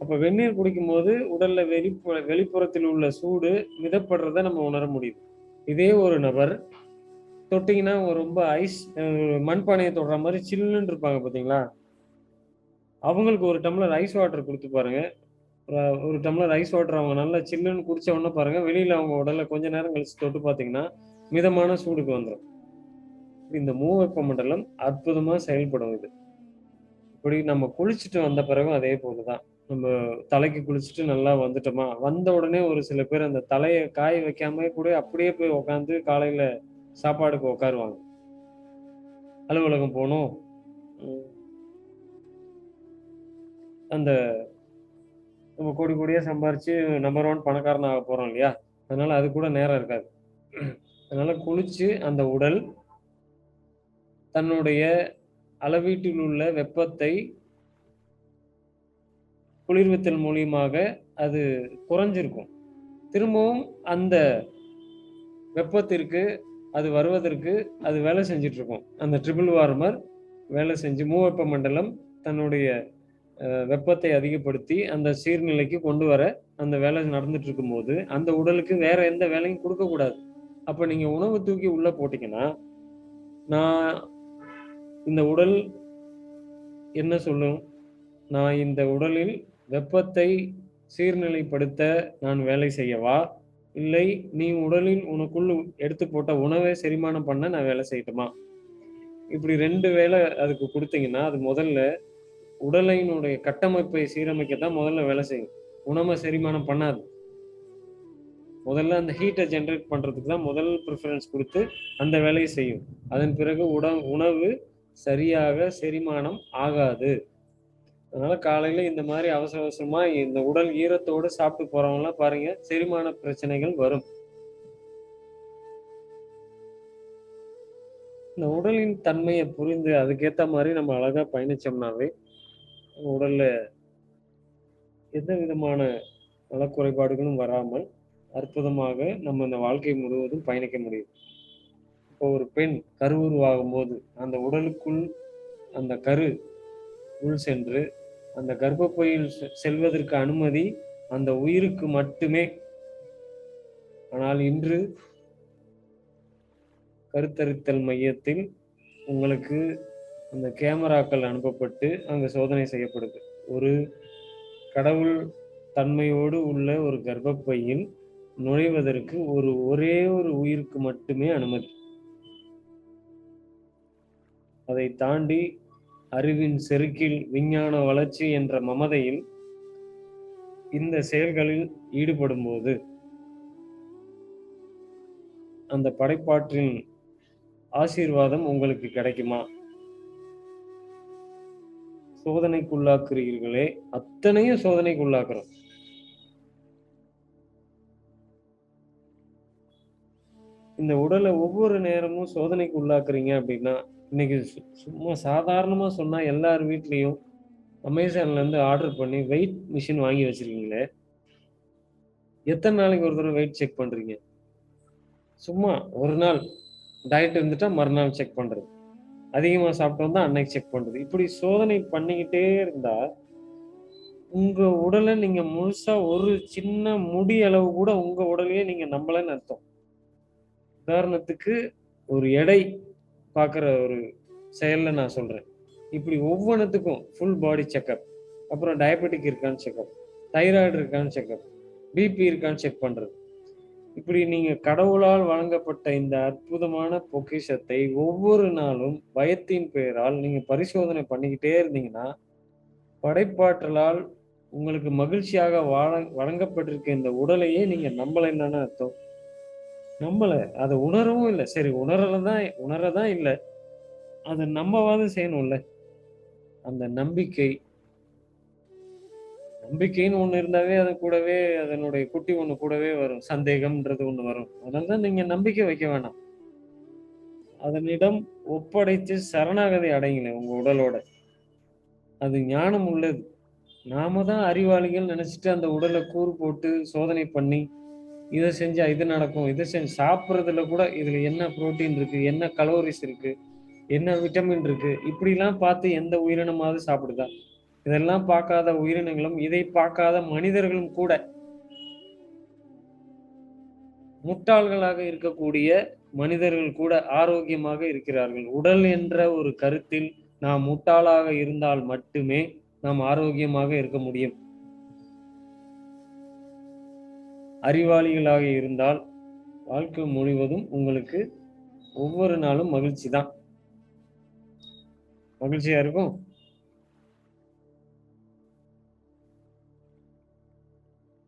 அப்ப வெந்நீர் குடிக்கும்போது உடல்ல வெளிப்புறத்தில் உள்ள சூடு மிதப்படுறத நம்ம உணர முடியுது. இதே ஒரு நபர் தொட்டீங்கன்னா, அவங்க ரொம்ப ஐஸ் மண்பானைய தொடுற மாரி சில்லுன்னு இருப்பாங்க பார்த்தீங்களா? அவங்களுக்கு ஒரு டம்ளர் ஐஸ் வாட்டர் குடுத்து பாருங்க. அ ஒரு டம்ளர் ஐஸ் வாட்டர் அவங்க நல்லா சில்லுன்னு குடிச்ச உடனே பாருங்க, வெளியில அவங்க உடல்ல கொஞ்ச நேரம் கழிச்சு தொட்டு பார்த்தீங்கன்னா, மிதமான சூடுக்கு வந்துரும். இந்த மூவெப்ப மண்டலம் அற்புதமா செயல்படும் இது. இப்படி நம்ம குளிச்சுட்டு வந்த பிறகும் அதே போல தான். நம்ம தலைக்கு குளிச்சுட்டு நல்லா வந்துட்டோமா, வந்த உடனே ஒரு சில பேர் அந்த தலைய காய வைக்காமயே கூட அப்படியே போய் உட்காந்து காலையில சாப்பாடுக்கு உட்காருவாங்க. அலுவலகம் போணும். ம். அந்த நம்ம கோடி கோடியா சம்பாரிச்சு நம்பர் 1 பணக்காரன் ஆக போறோம் இல்லையா? அதனால அது கூட நேரம் இருக்காது. அதனால குளிச்சு அந்த உடல் தன்னுடைய அளவீட்டில் உள்ள வெப்பத்தை குளிர்வித்தல் மூலியமாக அது குறைஞ்சிருக்கும். திரும்பவும் அந்த வெப்பத்திற்கு அது வருவதற்கு அது வேலை செஞ்சுட்டு இருக்கும். அந்த ட்ரிபிள் வார்மர் வேலை செஞ்சு மூவெப்ப மண்டலம் தன்னுடைய வெப்பத்தை அதிகப்படுத்தி அந்த சீர்நிலைக்கு கொண்டு வர அந்த வேலை நடந்துட்டு இருக்கும்போது, அந்த உடலுக்கு வேற எந்த வேலையும் குடுக்கக்கூடாது. அப்ப நீங்க உணவு தூக்கி உள்ள போட்டீங்கன்னா, நான் இந்த உடல் என்ன சொல்லும்? நான் இந்த உடலில் வெப்பத்தை சீர்நிலைப்படுத்த நான் வேலை செய்யவா? இல்லை நீ உடலில் உனக்குள் எடுத்து போட்ட உணவை செரிமானம் பண்ண நான் வேலை செய்யட்டுமா? இப்படி 2 வேலை அதுக்கு குடுத்தீங்கன்னா, அது முதல்ல உடலினுடைய கட்டமைப்பை சீரமைக்க தான் முதல்ல வேலை செய்யும். உணவ செரிமானம் பண்ணாது. முதல்ல அந்த ஹீட்ட ஜெனரேட் பண்றதுக்கு தான் முதல் பிரிஃபரன்ஸ் குடுத்து அந்த வேலைய செய்யும். அதன் பிறகு உணவு சரியாக செரிமானம் ஆகாது. அதனால காலையில இந்த மாரி அவசர அவசரமா இந்த உடல் ஈரத்தோடு சாப்பிட்டு போறவங்கலாம் பாருங்க, செரிமான பிரச்சனைகள் வரும். இந்த உடலின் தன்மையை புரிந்து அதுக்கேத்த மாதிரி நம்ம அழகா பயணிச்சோம்னாவே உடல்ல எந்த விதமான நலக்குறைபாடுகளும் வராமல் அற்புதமாக நம்ம இந்த வாழ்க்கை முழுவதும் பயணிக்க முடியும். இப்போ ஒரு பெண் கருவுருவாகும் போது அந்த உடலுக்குள் அந்த கரு உள் சென்று அந்த கர்ப்பப்பையில் செல்வதற்கு அனுமதி அந்த உயிருக்கு மட்டுமே. ஆனால் இன்று கருத்தரித்தல் மையத்தில் உங்களுக்கு அந்த கேமராக்கள் அனுப்பப்பட்டு அங்க சோதனை செய்யப்படுது. ஒரு கடவுள் தன்மையோடு உள்ள ஒரு கர்ப்பப்பையில் நுழைவதற்கு ஒரே ஒரு உயிருக்கு மட்டுமே அனுமதி. அதை தாண்டி அறிவின் செருக்கில் விஞ்ஞான வளர்ச்சி என்ற மமதையில் இந்த செயல்களில் ஈடுபடும்போது அந்த படைப்பாற்றின் ஆசீர்வாதம் உங்களுக்கு கிடைக்குமா? சோதனைக்குள்ளாக்குறீர்களே, அத்தனையும் சோதனைக்குள்ளாக்குறோம். இந்த உடலை ஒவ்வொரு நேரமும் சோதனைக்கு உள்ளாக்குறீங்க அப்படின்னா, இன்னைக்கு சும்மா சாதாரணமா சொன்னா எல்லார் வீட்லயும் அமேசான்ல இருந்து ஆர்டர் பண்ணி வெயிட் மிஷின் வாங்கி வச்சிருக்கீங்களே, எத்தனை நாளைக்கு ஒரு தடவை வெயிட் செக் பண்றீங்க? சும்மா ஒரு நாள் டயட் இருந்துட்டா மறுநாள் செக் பண்றது, அதிகமா சாப்பிட்டு வந்தா அன்னைக்கு செக் பண்றது, இப்படி சோதனை பண்ணிக்கிட்டே இருந்தா உங்க உடலை நீங்க முழுசா ஒரு சின்ன முடி அளவு கூட உங்க உடலையே நீங்க நம்பலன்னு அர்த்தம். உதாரணத்துக்கு ஒரு எடை பார்க்குற ஒரு செயல்ல நான் சொல்றேன். இப்படி ஒவ்வொன்னுத்துக்கும் ஃபுல் பாடி செக்கப், அப்புறம் டயபெட்டிக் இருக்கான்னு செக்கப், தைராய்டு இருக்கான்னு செக்கப், பிபி இருக்கான்னு செக் பண்றது. இப்படி நீங்க கடவுளால் வழங்கப்பட்ட இந்த அற்புதமான பொக்கிஷத்தை ஒவ்வொரு நாளும் பயத்தின் பெயரால் நீங்க பரிசோதனை பண்ணிக்கிட்டே இருந்தீங்கன்னா, படைப்பாற்றலால் உங்களுக்கு மகிழ்ச்சியாக வழங்கப்பட்டிருக்க இந்த உடலையே நீங்க நம்பலைன்னு தானே அர்த்தம். நம்பல. அத உணரவும் இல்ல. சரி உணரதான் இல்ல. அத நம்பவாது செய்யணும்ல. அந்த நம்பிக்கைன்னு ஒண்ணு இருந்தாவே அது கூடவே அதனுடைய குட்டி ஒண்ணு கூடவே வரும். சந்தேகம்ன்றது ஒண்ணு வரும். அதனால தான் நீங்க நம்பிக்கை வைக்க வேணாம். அதனிடம் ஒப்படைத்து சரணாகதி அடையுங்களேன் உங்க உடலோட. அது ஞானம் உள்ளது. நாம தான் அறிவாளிகள் நெனச்சுட்டு அந்த உடல கூறு போட்டு சோதனை பண்ணி, இத செஞ்சா இது நடக்கும். இத சாப்பிடுறதுல கூட இதுல என்ன புரோட்டீன் இருக்கு? என்ன கலோரிஸ் இருக்கு? என்ன விட்டமின் இருக்கு? இப்படிலாம் பார்த்து எந்த உயிரினமாவது சாப்பிடுதா? இதெல்லாம் பார்க்காத உயிரினங்களும், இதை பார்க்காத மனிதர்களும் கூட முட்டாள்களாக இருக்கக்கூடிய மனிதர்கள் கூட ஆரோக்கியமாக இருக்கிறார்கள். உடல் என்ற ஒரு கருத்தில் நாம் முட்டாளாக இருந்தால் மட்டுமே நாம் ஆரோக்கியமாக இருக்க முடியும். அறிவாளிகளாக இருந்தால் வாழ்க்கை முழுவதும் உங்களுக்கு ஒவ்வொரு நாளும் மகிழ்ச்சி தான். மகிழ்ச்சியா இருக்கும்.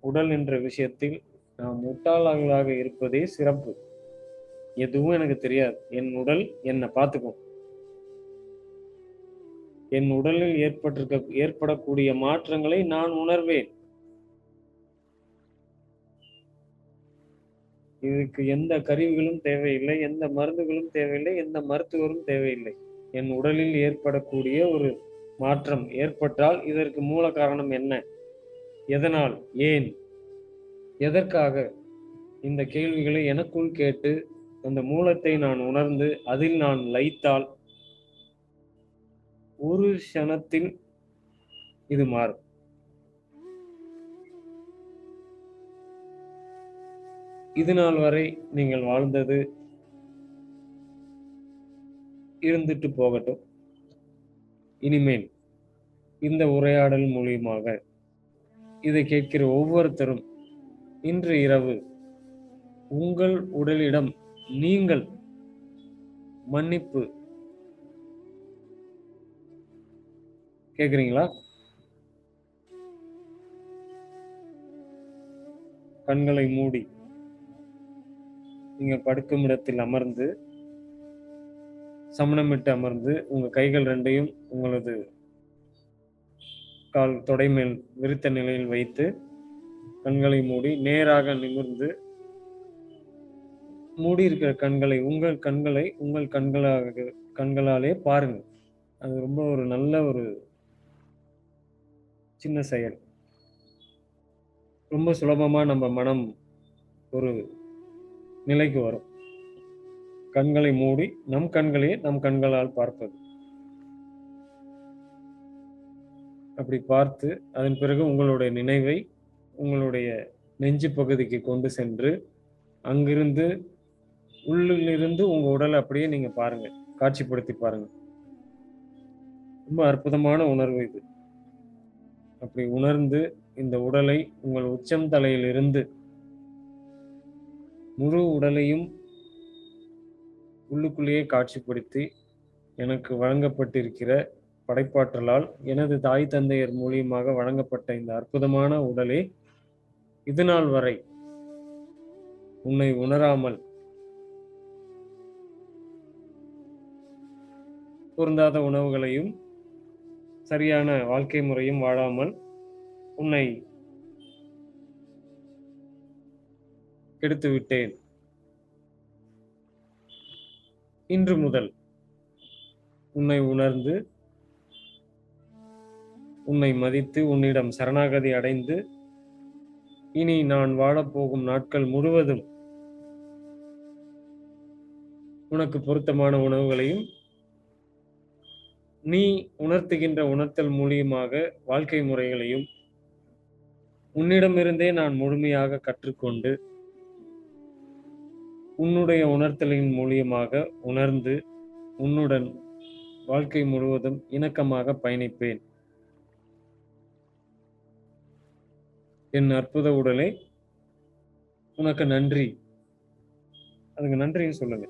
உடல் என்ற விஷயத்தில் நாம் முட்டாளாக இருப்பதே சிறப்பு. எதுவும் எனக்கு தெரியாது. என் உடல் என்ன பார்த்துக்கும். என் உடலில் ஏற்படக்கூடிய மாற்றங்களை நான் உணர்வேன். இதுக்கு எந்த கருவிகளும் தேவையில்லை, எந்த மருந்துகளும் தேவையில்லை, எந்த மருத்துவரும் தேவையில்லை. என் உடலில் ஏற்படக்கூடிய ஒரு மாற்றம் ஏற்பட்டால் இதற்கு மூல காரணம் என்ன? எதனால்? ஏன்? எதற்காக? இந்த கேள்விகளை எனக்குள் கேட்டு அந்த மூலத்தை நான் உணர்ந்து அதில் நான் லயித்தால் ஒரு க்ஷணத்தில் இது மாறும். இது நாள் வரை நீங்கள் வாழ்ந்தது இருந்துட்டு போகட்டும். இனிமேல் இந்த உரையாடல் மூலியமாக இதை கேட்கிற ஒவ்வொருத்தரும் இன்று இரவு உங்கள் உடலிடம் நீங்கள் மன்னிப்பு கேக்குறீங்களா? கண்களை மூடி நீங்க படுக்கும் இடத்தில் அமர்ந்து, சமணமிட்டு அமர்ந்து, உங்க கைகள் ரெண்டையும் உங்களது கால் தொடை மேல் விரித்த நிலையில் வைத்து, கண்களை மூடி நேராக நிமிர்ந்து மூடி இருக்கிற கண்களை உங்கள் கண்களாலே பாருங்க. அது ரொம்ப ஒரு நல்ல ஒரு சின்ன செயல். ரொம்ப சுலபமா நம்ம மனம் ஒரு நிலைக்கு வரும். கண்களை மூடி நம் கண்களையே நம் கண்களால் பார்ப்பது. அப்படி பார்த்து அதன் பிறகு உங்களுடைய நினைவை உங்களுடைய நெஞ்சு பகுதிக்கு கொண்டு சென்று அங்கிருந்து உள்ளிலிருந்து உங்க உடலை அப்படியே நீங்க பாருங்க, காட்சிப்படுத்தி பாருங்க. ரொம்ப அற்புதமான உணர்வு இது. அப்படி உணர்ந்து இந்த உடலை உங்கள் உச்சம் தலையிலிருந்து முழு உடலையும் உள்ளுக்குள்ளேயே காட்சிப்படுத்தி எனக்கு வழங்கப்பட்டிருக்கிற படைப்பாற்றலால் எனது தாய் தந்தையர் மூலியமாக வழங்கப்பட்ட இந்த அற்புதமான உடலே இதுநாள் வரை உன்னை உணராமல் பொருந்தாத உணவுகளையும் சரியான வாழ்க்கை முறையும் வாழாமல் உன்னை கெடுத்து விட்டேன். இன்று முதல் உன்னை உணர்ந்து உன்னை மதித்து உன்னிடம் சரணாகதி அடைந்து இனி நான் வாழப்போகும் நாட்கள் முழுவதும் உனக்கு பொருத்தமான உணவுகளையும் நீ உணர்த்துகின்ற உணர்த்தல் மூலியமாக வாழ்க்கை முறைகளையும் உன்னிடமிருந்தே நான் முழுமையாக கற்றுக்கொண்டு உன்னுடைய உணர்த்தலின் மூலியமாக உணர்ந்து உன்னுடன் வாழ்க்கை முழுவதும் இணக்கமாக பயணிப்பேன். என் அற்புத உடலே உனக்கு நன்றி. அதுக்கு நன்றின்னு சொல்லுங்க.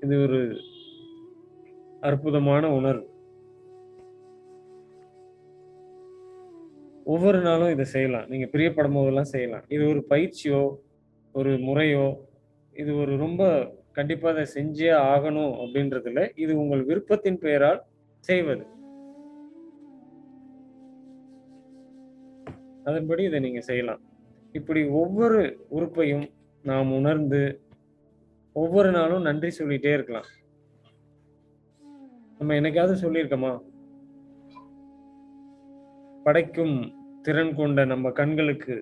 இது ஒரு அற்புதமான உணர்வு. ஒவ்வொரு நாளும் இதை செய்யலாம். நீங்க பிரியப்படும் போதெல்லாம் செய்யலாம். இது ஒரு பயிற்சியோ ஒரு முறையோ இது ஒரு ரொம்ப கண்டிப்பா அதை செஞ்சே ஆகணும் அப்படின்றதுல இது உங்கள் விருப்பத்தின் பெயரால் செய்வது. அதன்படி இதை நீங்க செய்யலாம். இப்படி ஒவ்வொரு உறுப்பையும் நாம் உணர்ந்து ஒவ்வொரு நாளும் நன்றி சொல்லிட்டே இருக்கலாம். நம்ம என்னைக்காவது சொல்லியிருக்கோமா? படைக்கும் திறன் கொண்ட நம்ம கண்களுக்கு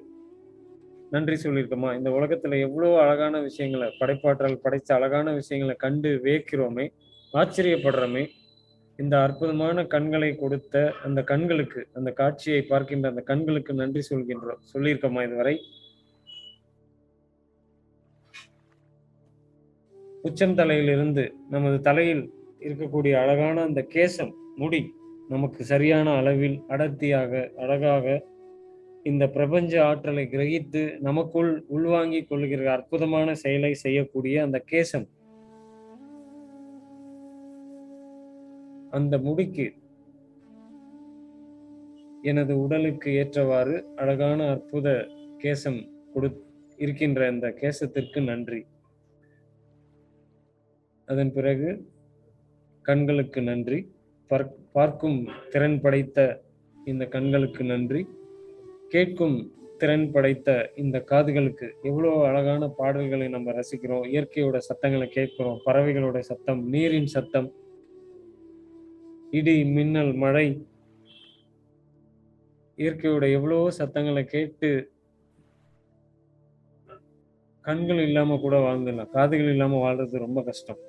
நன்றி சொல்லியிருக்கோமா? இந்த உலகத்துல எவ்வளவு அழகான விஷயங்களை படைப்பாற்றல் படைச்ச அழகான விஷயங்களை கண்டு வியக்கிறோமே, ஆச்சரியப்படுறோமே. இந்த அற்புதமான கண்களை கொடுத்த அந்த கண்களுக்கு, அந்த காட்சியை பார்க்கின்ற அந்த கண்களுக்கு நன்றி சொல்லியிருக்கோமா இதுவரை? உச்சம் தலையிலிருந்து நமது தலையில் இருக்கக்கூடிய அழகான அந்த கேசம், முடி நமக்கு சரியான அளவில் அடர்த்தியாக அழகாக இந்த பிரபஞ்ச ஆற்றலை கிரகித்து நமக்குள் உள்வாங்கிக் கொள்கிற அற்புதமான செயலை செய்யக்கூடிய அந்த கேசம், அந்த முடிக்கு எனது உடலுக்கு ஏற்றவாறு அழகான அற்புத கேசம் இருக்கின்ற அந்த கேசத்திற்கு நன்றி. அதன் பிறகு கண்களுக்கு நன்றி. பார்க்கும் திறன் படைத்த இந்த கண்களுக்கு நன்றி. கேட்கும் திறன் படைத்த இந்த காதுகளுக்கு, எவ்வளவு அழகான பாடல்களை நம்ம ரசிக்கிறோம், இயற்கையோட சத்தங்களை கேட்கிறோம், பறவைகளோட சத்தம், நீரின் சத்தம், இடி மின்னல் மழை, இயற்கையோட எவ்வளவோ சத்தங்களை கேட்டு கண்கள் இல்லாம கூட வாழ்ந்துடலாம். காதுகள் இல்லாம வாழ்றது ரொம்ப கஷ்டம்.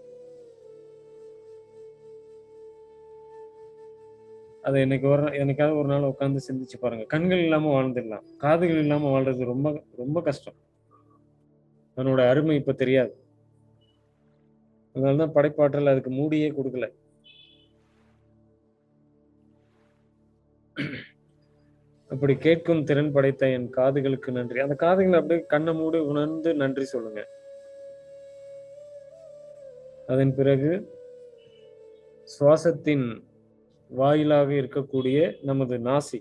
அதை என்னைக்காவது ஒரு நாள் உட்காந்து சிந்திச்சு பாருங்க. கண்கள் இல்லாம வாழ்ந்துடலாம், காதுகள் இல்லாம வாழ்றது ரொம்ப ரொம்ப கஷ்டம். அதனோட அருமை இப்ப தெரியாது. அதனாலதான் படைப்பாற்றல் அதுக்கு மூடியே கொடுக்கல. அப்படி கேட்கும் திறன் படைத்த என் காதுகளுக்கு நன்றி. அந்த காதுகளை அப்படியே கண்ணை மூடி உணர்ந்து நன்றி சொல்லுங்க. அதன் பிறகு சுவாசத்தின் வாயிலாக இருக்கக்கூடிய நமது நாசி,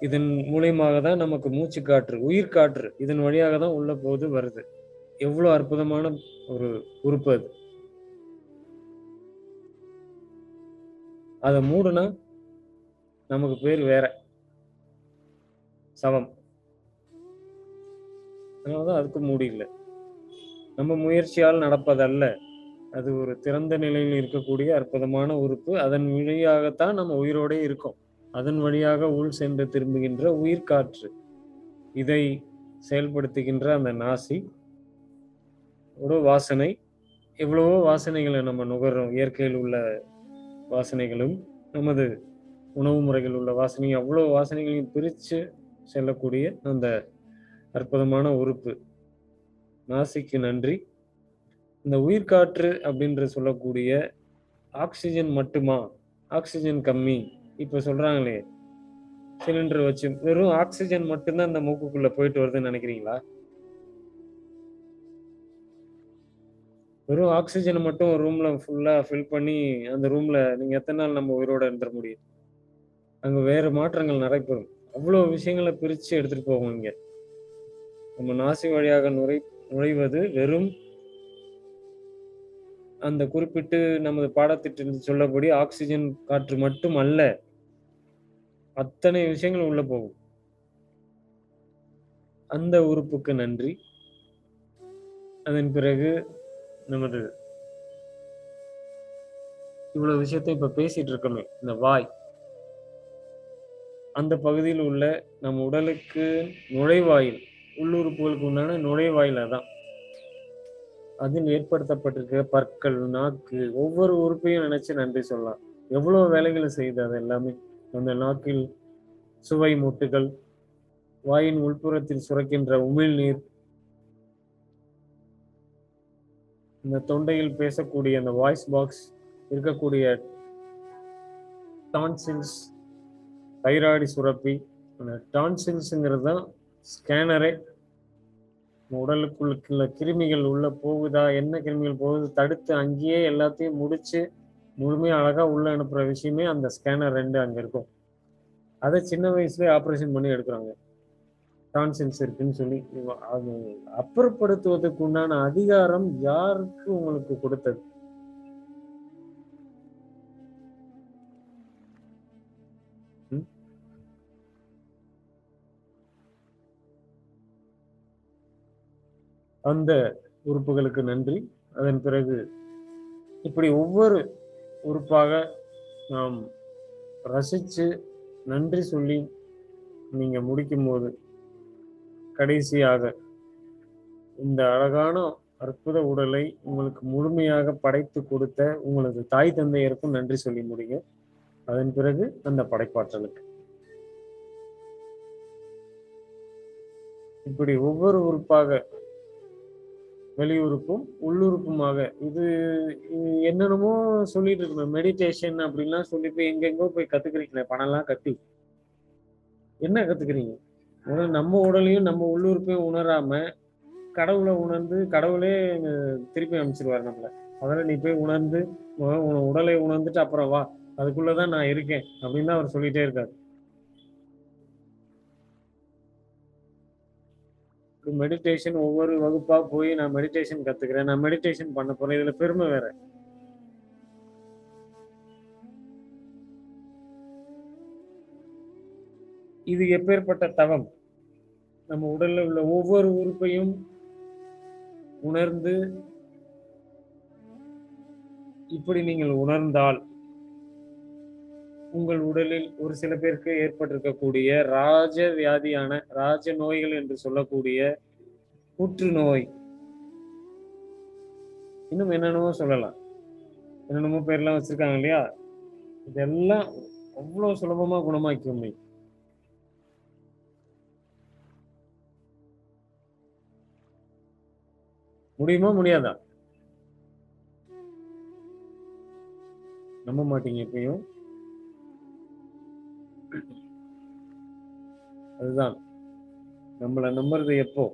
இதன் மூலியமாக தான் நமக்கு மூச்சு காற்று, உயிர் காற்று இதன் வழியாக தான் உள்ள போது வருது. எவ்வளவு அற்புதமான ஒரு உறுப்பு அது. அதை மூடுனா நமக்கு பேர் வேற, சவம். அதனாலதான் அதுக்கு முடியல. நம்ம முயற்சியால் நடப்பதல்ல. அது ஒரு திறந்த நிலையில் இருக்கக்கூடிய அற்புதமான உறுப்பு. அதன் வழியாகத்தான் நம்ம உயிரோடே இருக்கோம். அதன் வழியாக உள் சென்று திரும்புகின்ற உயிர்காற்று. இதை செயல்படுத்துகின்ற அந்த நாசி, ஒரு வாசனை, எவ்வளவோ வாசனைகளை நம்ம நுகர்றோம். இயற்கையில் உள்ள வாசனைகளும், நமது உணவு முறைகள் உள்ள வாசனையும், அவ்வளோ வாசனைகளையும் பிரிச்சு செல்லக்கூடிய அந்த அற்புதமான உறுப்பு. நாசிக்கு நன்றி. இந்த உயிர்காற்று அப்படின்ற சொல்லக்கூடிய ஆக்ஸிஜன் மட்டுமா? ஆக்ஸிஜன் கம்மி. இப்ப சொல்றாங்களே, சிலிண்டர் வச்சு வெறும் ஆக்ஸிஜன் மட்டும்தான் இந்த மூக்குக்குள்ள போயிட்டு வருதுன்னு நினைக்கிறீங்களா? வெறும் ஆக்ஸிஜன் மட்டும் ஒரு ரூம்ல ஃபுல்லா ஃபில் பண்ணி, அந்த ரூம்ல நீங்க எத்தன நாள் நம்ம உயிரோட இருந்துற முடியும்? அங்க வேற மாற்றங்கள் நடைபெறும். அவ்வளோ விஷயங்கள பிரிச்சு எடுத்துட்டு போகும் இங்க. நம்ம நாசி வழியாக நுழைவது வெறும் அந்த குறிப்பிட்டு நமது பாடத்திட்டத்தில் சொல்லபடி ஆக்ஸிஜன் காற்று மட்டும் அல்ல. அத்தனை விஷயங்கள் உள்ள போகும். அந்த உறுப்புக்கு நன்றி. அதன் பிறகு நமது இவ்வளவு விஷயத்தை இப்ப பேசிட்டு இருக்கோமே, இந்த வாய். அந்த பகுதியில் உள்ள நம் உடலுக்கு நுழைவாயில், உள்ளுறுப்புகளுக்கு உண்டான நுழைவாயில் அதான். அதில் ஏற்படுத்தப்பட்டிருக்கிற பற்கள், நாக்கு, ஒவ்வொரு உறுப்பையும் நினைச்சு நன்றி சொல்லலாம். எவ்வளவு வேலைகளை செய்யுது அது எல்லாமே. அந்த நாக்கில் சுவை மூட்டுகள், வாயின் உள்புறத்தில் சுரக்கின்ற உமிழ்நீர், இந்த தொண்டையில் பேசக்கூடிய அந்த வாய்ஸ் பாக்ஸ், இருக்கக்கூடிய டான்சில்ஸ், தைராய்டு சுரப்பி. அந்த டான்சில்ஸ்ங்கிறது தான் ஸ்கேனரே. உடலுக்குள்ள கிருமிகள் உள்ள போகுதா, என்ன கிருமிகள் போகுது தடுத்து அங்கேயே எல்லாத்தையும் முடிச்சு முழுமையா அழகா உள்ள அனுப்புற விஷயமே அந்த ஸ்கேனர் 2 அங்க இருக்கும். அதை சின்ன வயசுலயே ஆபரேஷன் பண்ணி எடுக்கிறாங்க. டான்சில்ஸ் இருக்குன்னு சொல்லி. அது அப்புறப்படுத்துவதற்கு உண்டான அதிகாரம் யாருக்கு உங்களுக்கு கொடுத்தது? ம்? அந்த உறுப்புகளுக்கு நன்றி. அதன் பிறகு இப்படி ஒவ்வொரு உறுப்பாக நாம் ரசிச்சு நன்றி சொல்லி நீங்க முடிக்கும்போது, கடைசியாக இந்த அழகான அற்புத உடலை உங்களுக்கு முழுமையாக படைத்து கொடுத்த உங்களது தாய் தந்தையருக்கும் நன்றி சொல்லி முடிங்க. அதன் பிறகு அந்த படைப்பாற்றலுக்கு. இப்படி ஒவ்வொரு உறுப்பாக, வெளி உறுப்பும் உள்ளுறுப்புமாக, இது என்னென்னமோ சொல்லிட்டு இருக்கணும். மெடிடேஷன் அப்படின்லாம் சொல்லி போய் எங்கெங்கோ போய் கத்துக்கிறீங்களே, பணம்லாம் கட்டி. என்ன கத்துக்கிறீங்க? முதல்ல நம்ம உடலையும் நம்ம உள்ளுறுப்பையும் உணராம, கடவுளை உணர்ந்து கடவுளே திருப்பி அனுப்பிச்சிருவாரு நம்மள. அதனால நீ போய் உணர்ந்து உன் உடலை உணர்ந்துட்டு அப்புறம் வா, அதுக்குள்ளதான் நான் இருக்கேன் அப்படின்னு தான் அவர் சொல்லிட்டே இருக்காரு. மெடிடேஷன் ஒவ்வொரு வகுப்பா போய் நான் மெடிடேஷன் கத்துக்கிறேன், நான் மெடிடேஷன் பண்ண போறேன், இதுல பெருமை வேற. இது எப்பேற்பட்ட தவம்? நம்ம உடல்ல உள்ள ஒவ்வொரு உறுப்பையும் உணர்ந்து, இப்படி நீங்கள் உணர்ந்தால் உங்கள் உடலில் ஒரு சில பேருக்கு ஏற்பட்டிருக்கக்கூடிய ராஜ வியாதியான ராஜ நோய்கள் என்று சொல்லக்கூடிய புற்றுநோய், இன்னும் என்னென்னமோ சொல்லலாம், என்னென்னமோ பேர்லாம் வச்சிருக்காங்க இல்லையா, இதெல்லாம் அவ்வளவு சுலபமா குணமாக்க முடியும். முடியுமா முடியாதா? நம்ப மாட்டீங்க எப்பயும். அதுதான் நம்மள நம்புறது எப்போ,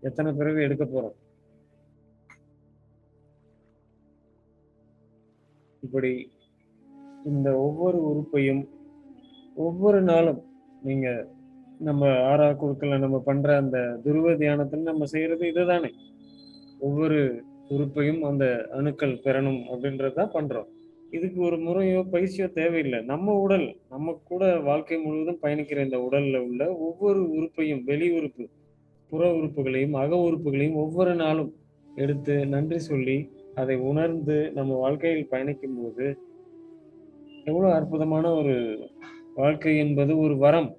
எத்தனை பிறகு எடுக்க போறோம். இப்படி இந்த ஒவ்வொரு உறுப்பையும் ஒவ்வொரு நாளும் நீங்க நம்ம ஆறா குழுக்களை நம்ம பண்ற அந்த துருவ தியானத்துல நம்ம செய்யறது இதுதானே. ஒவ்வொரு உறுப்பையும் அந்த அணுக்கள் பெறணும் அப்படின்றதுதான் பண்றோம். இதுக்கு ஒரு முறையோ பயிற்சியோ தேவையில்லை. நம்ம உடல், நம்ம கூட வாழ்க்கை முழுவதும் பயணிக்கிற இந்த உடல்ல உள்ள ஒவ்வொரு உறுப்பையும், வெளி உறுப்பு புற உறுப்புகளையும் அக உறுப்புகளையும் ஒவ்வொரு நாளும் எடுத்து நன்றி சொல்லி அதை உணர்ந்து நம்ம வாழ்க்கையில் பயணிக்கும் போது எவ்வளவு அற்புதமான ஒரு வாழ்க்கை என்பது ஒரு வரம்.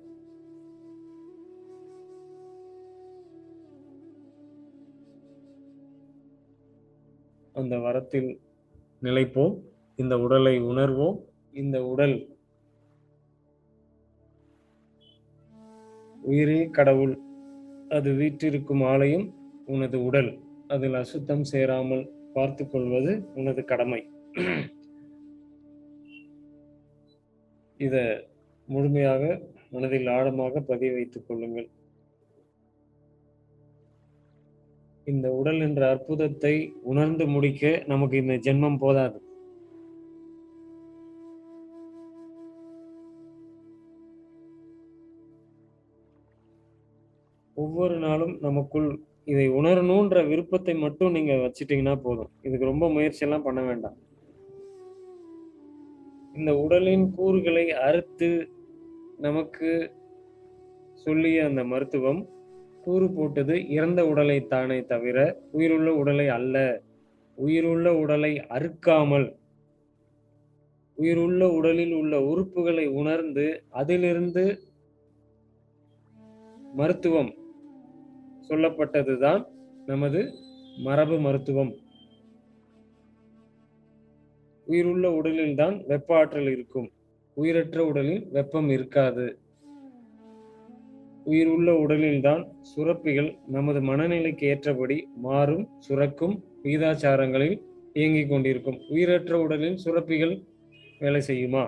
அந்த வரத்தில் நிலைப்போம். இந்த உடலை உணர்வோம். இந்த உடல் உயிரே கடவுள். அது வீற்றிருக்கும் ஆலயம் உனது உடல். அதில் அசுத்தம் சேராமல் பார்த்து கொள்வது உனது கடமை. இத முழுமையாக மனதில் ஆழமாக பதிய வைத்துக் கொள்ளுங்கள். இந்த உடல் என்ற அற்புதத்தை உணர்ந்து முடிக்க நமக்கு இந்த ஜென்மம் போதாது. ஒவ்வொரு நாளும் நமக்குள் இதை உணரணுன்ற விருப்பத்தை மட்டும் நீங்க வச்சிட்டீங்கன்னா போதும். இதுக்கு ரொம்ப முயற்சி எல்லாம் பண்ண வேண்டாம். இந்த உடலின் கூறுகளை அறுத்து நமக்கு சொல்லிய அந்த மருத்துவம் கூறு போட்டது இறந்த உடலை தானே தவிர உயிருள்ள உடலை அல்ல. உயிருள்ள உடலை அறுக்காமல் உயிருள்ள உடலில் உள்ள உறுப்புகளை உணர்ந்து அதிலிருந்து மருத்துவம் சொல்லப்பட்டதுதான் நமது மரபு மருத்துவம். உயிருள்ள உடலில் தான் வெப்ப ஆற்றல் இருக்கும். உயிரற்ற உடலில் வெப்பம் இருக்காது. உயிருள்ள உடலில் தான் சுரப்பிகள் நமது மனநிலைக்கு ஏற்றபடி மாறும், சுரக்கும் விகிதாச்சாரங்களில் இயங்கிக் கொண்டிருக்கும். உயிரற்ற உடலில் சுரப்பிகள் வேலை செய்யுமா?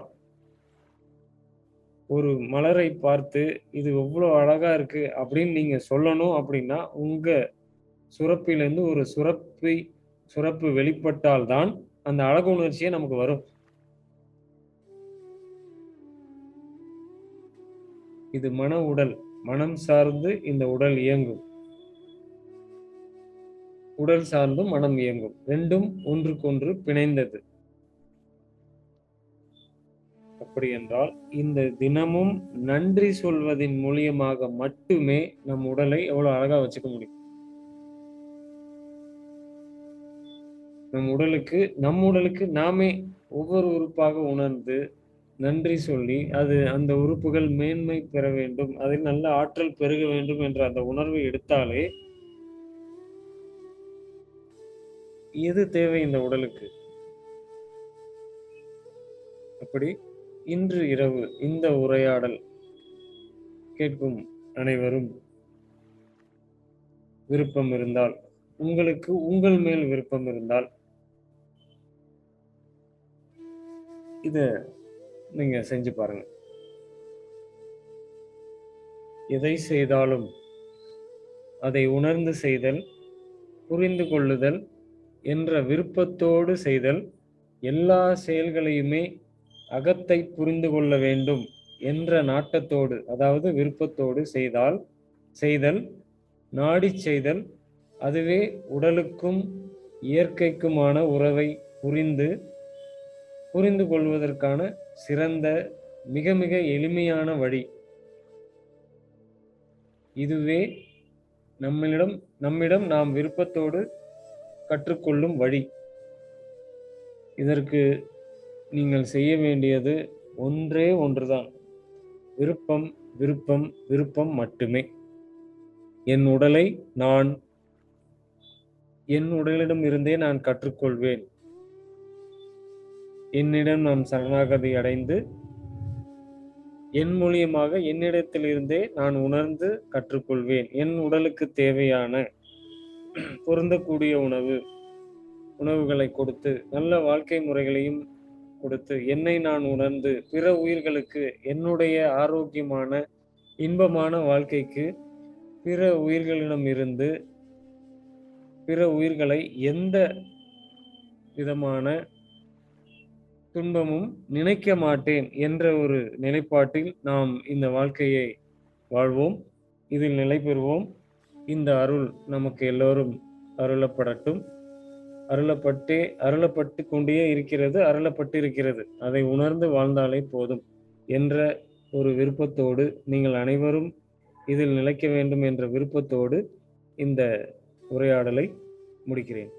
ஒரு மலரை பார்த்து இது எவ்வளவு அழகா இருக்கு அப்படின்னு நீங்க சொல்லணும் அப்படின்னா உங்க சுரப்பிலிருந்து ஒரு சுரப்பு வெளிப்பட்டால்தான் அந்த அழகு உணர்ச்சியே நமக்கு வரும். இது மன உடல். மனம் சார்ந்து இந்த உடல் இயங்கும். உடல் சார்ந்தும் மனம் இயங்கும். ரெண்டும் ஒன்றுக்கொன்று பிணைந்தது. அப்படி என்றால் இந்த தினமும் நன்றி சொல்வதின் மூலியமாக மட்டுமே நம் உடலை எவ்வளவு அழகா வச்சுக்க முடியும். நம் உடலுக்கு நாமே ஒவ்வொரு உறுப்பாக உணர்ந்து நன்றி சொல்லி அது அந்த உறுப்புகள் மேன்மை பெற வேண்டும், அதில் நல்ல ஆற்றல் பெருக வேண்டும் என்ற அந்த உணர்வை எடுத்தாலே எது தேவை இந்த உடலுக்கு? அப்படி இன்று இரவு இந்த உரையாடல் கேட்கும் அனைவரும் விருப்பம் இருந்தால், உங்களுக்கு உங்கள் மேல் விருப்பம் இருந்தால் இத நீங்க செஞ்சு பாருங்க. எதை செய்தாலும் அதை உணர்ந்து செய்தல், புரிந்து கொள்ளுதல் என்ற விருப்பத்தோடு செய்தல், எல்லா செயல்களையுமே அகத்தை புரிந்து கொள்ள வேண்டும் என்ற நாட்டத்தோடு, அதாவது விருப்பத்தோடு செய்தல், நாடி செய்தல், அதுவே உடலுக்கும் இயற்கைக்குமான உறவை புரிந்து கொள்வதற்கான சிறந்த மிக மிக எளிமையான வழி. இதுவே நம்மிடம் நாம் விருப்பத்தோடு கற்றுக்கொள்ளும் வழி. இதற்கு நீங்கள் செய்ய வேண்டியது ஒன்றே ஒன்றுதான். விருப்பம் விருப்பம் விருப்பம் மட்டுமே. என் உடலிடம் இருந்தே நான் கற்றுக்கொள்வேன். என்னிடம் நான் சரணாகதி அடைந்து என் மூலியமாக என்னிடத்திலிருந்தே நான் உணர்ந்து கற்றுக்கொள்வேன். என் உடலுக்கு தேவையான பொருந்தக்கூடிய உணவுகளை கொடுத்து, நல்ல வாழ்க்கை முறைகளையும் கொடுத்து, என்னை நான் உணர்ந்து பிற உயிர்களுக்கு என்னுடைய ஆரோக்கியமான இன்பமான வாழ்க்கைக்கு பிற உயிர்களிடம் இருந்து பிற உயிர்களை எந்த விதமான துன்பமும் நினைக்க மாட்டேன் என்ற ஒரு நிலைப்பாட்டில் நாம் இந்த வாழ்க்கையை வாழ்வோம். இதில் நிலை பெறுவோம். இந்த அருள் நமக்கு எல்லோரும் அருளப்படட்டும். அருளப்பட்டு கொண்டே இருக்கிறது, அருளப்பட்டு இருக்கிறது. அதை உணர்ந்து வாழ்ந்தாலே போதும் என்ற ஒரு விருப்பத்தோடு, நீங்கள் அனைவரும் இதில் நிலைக்க வேண்டும் என்ற விருப்பத்தோடு இந்த உரையாடலை முடிக்கிறேன்.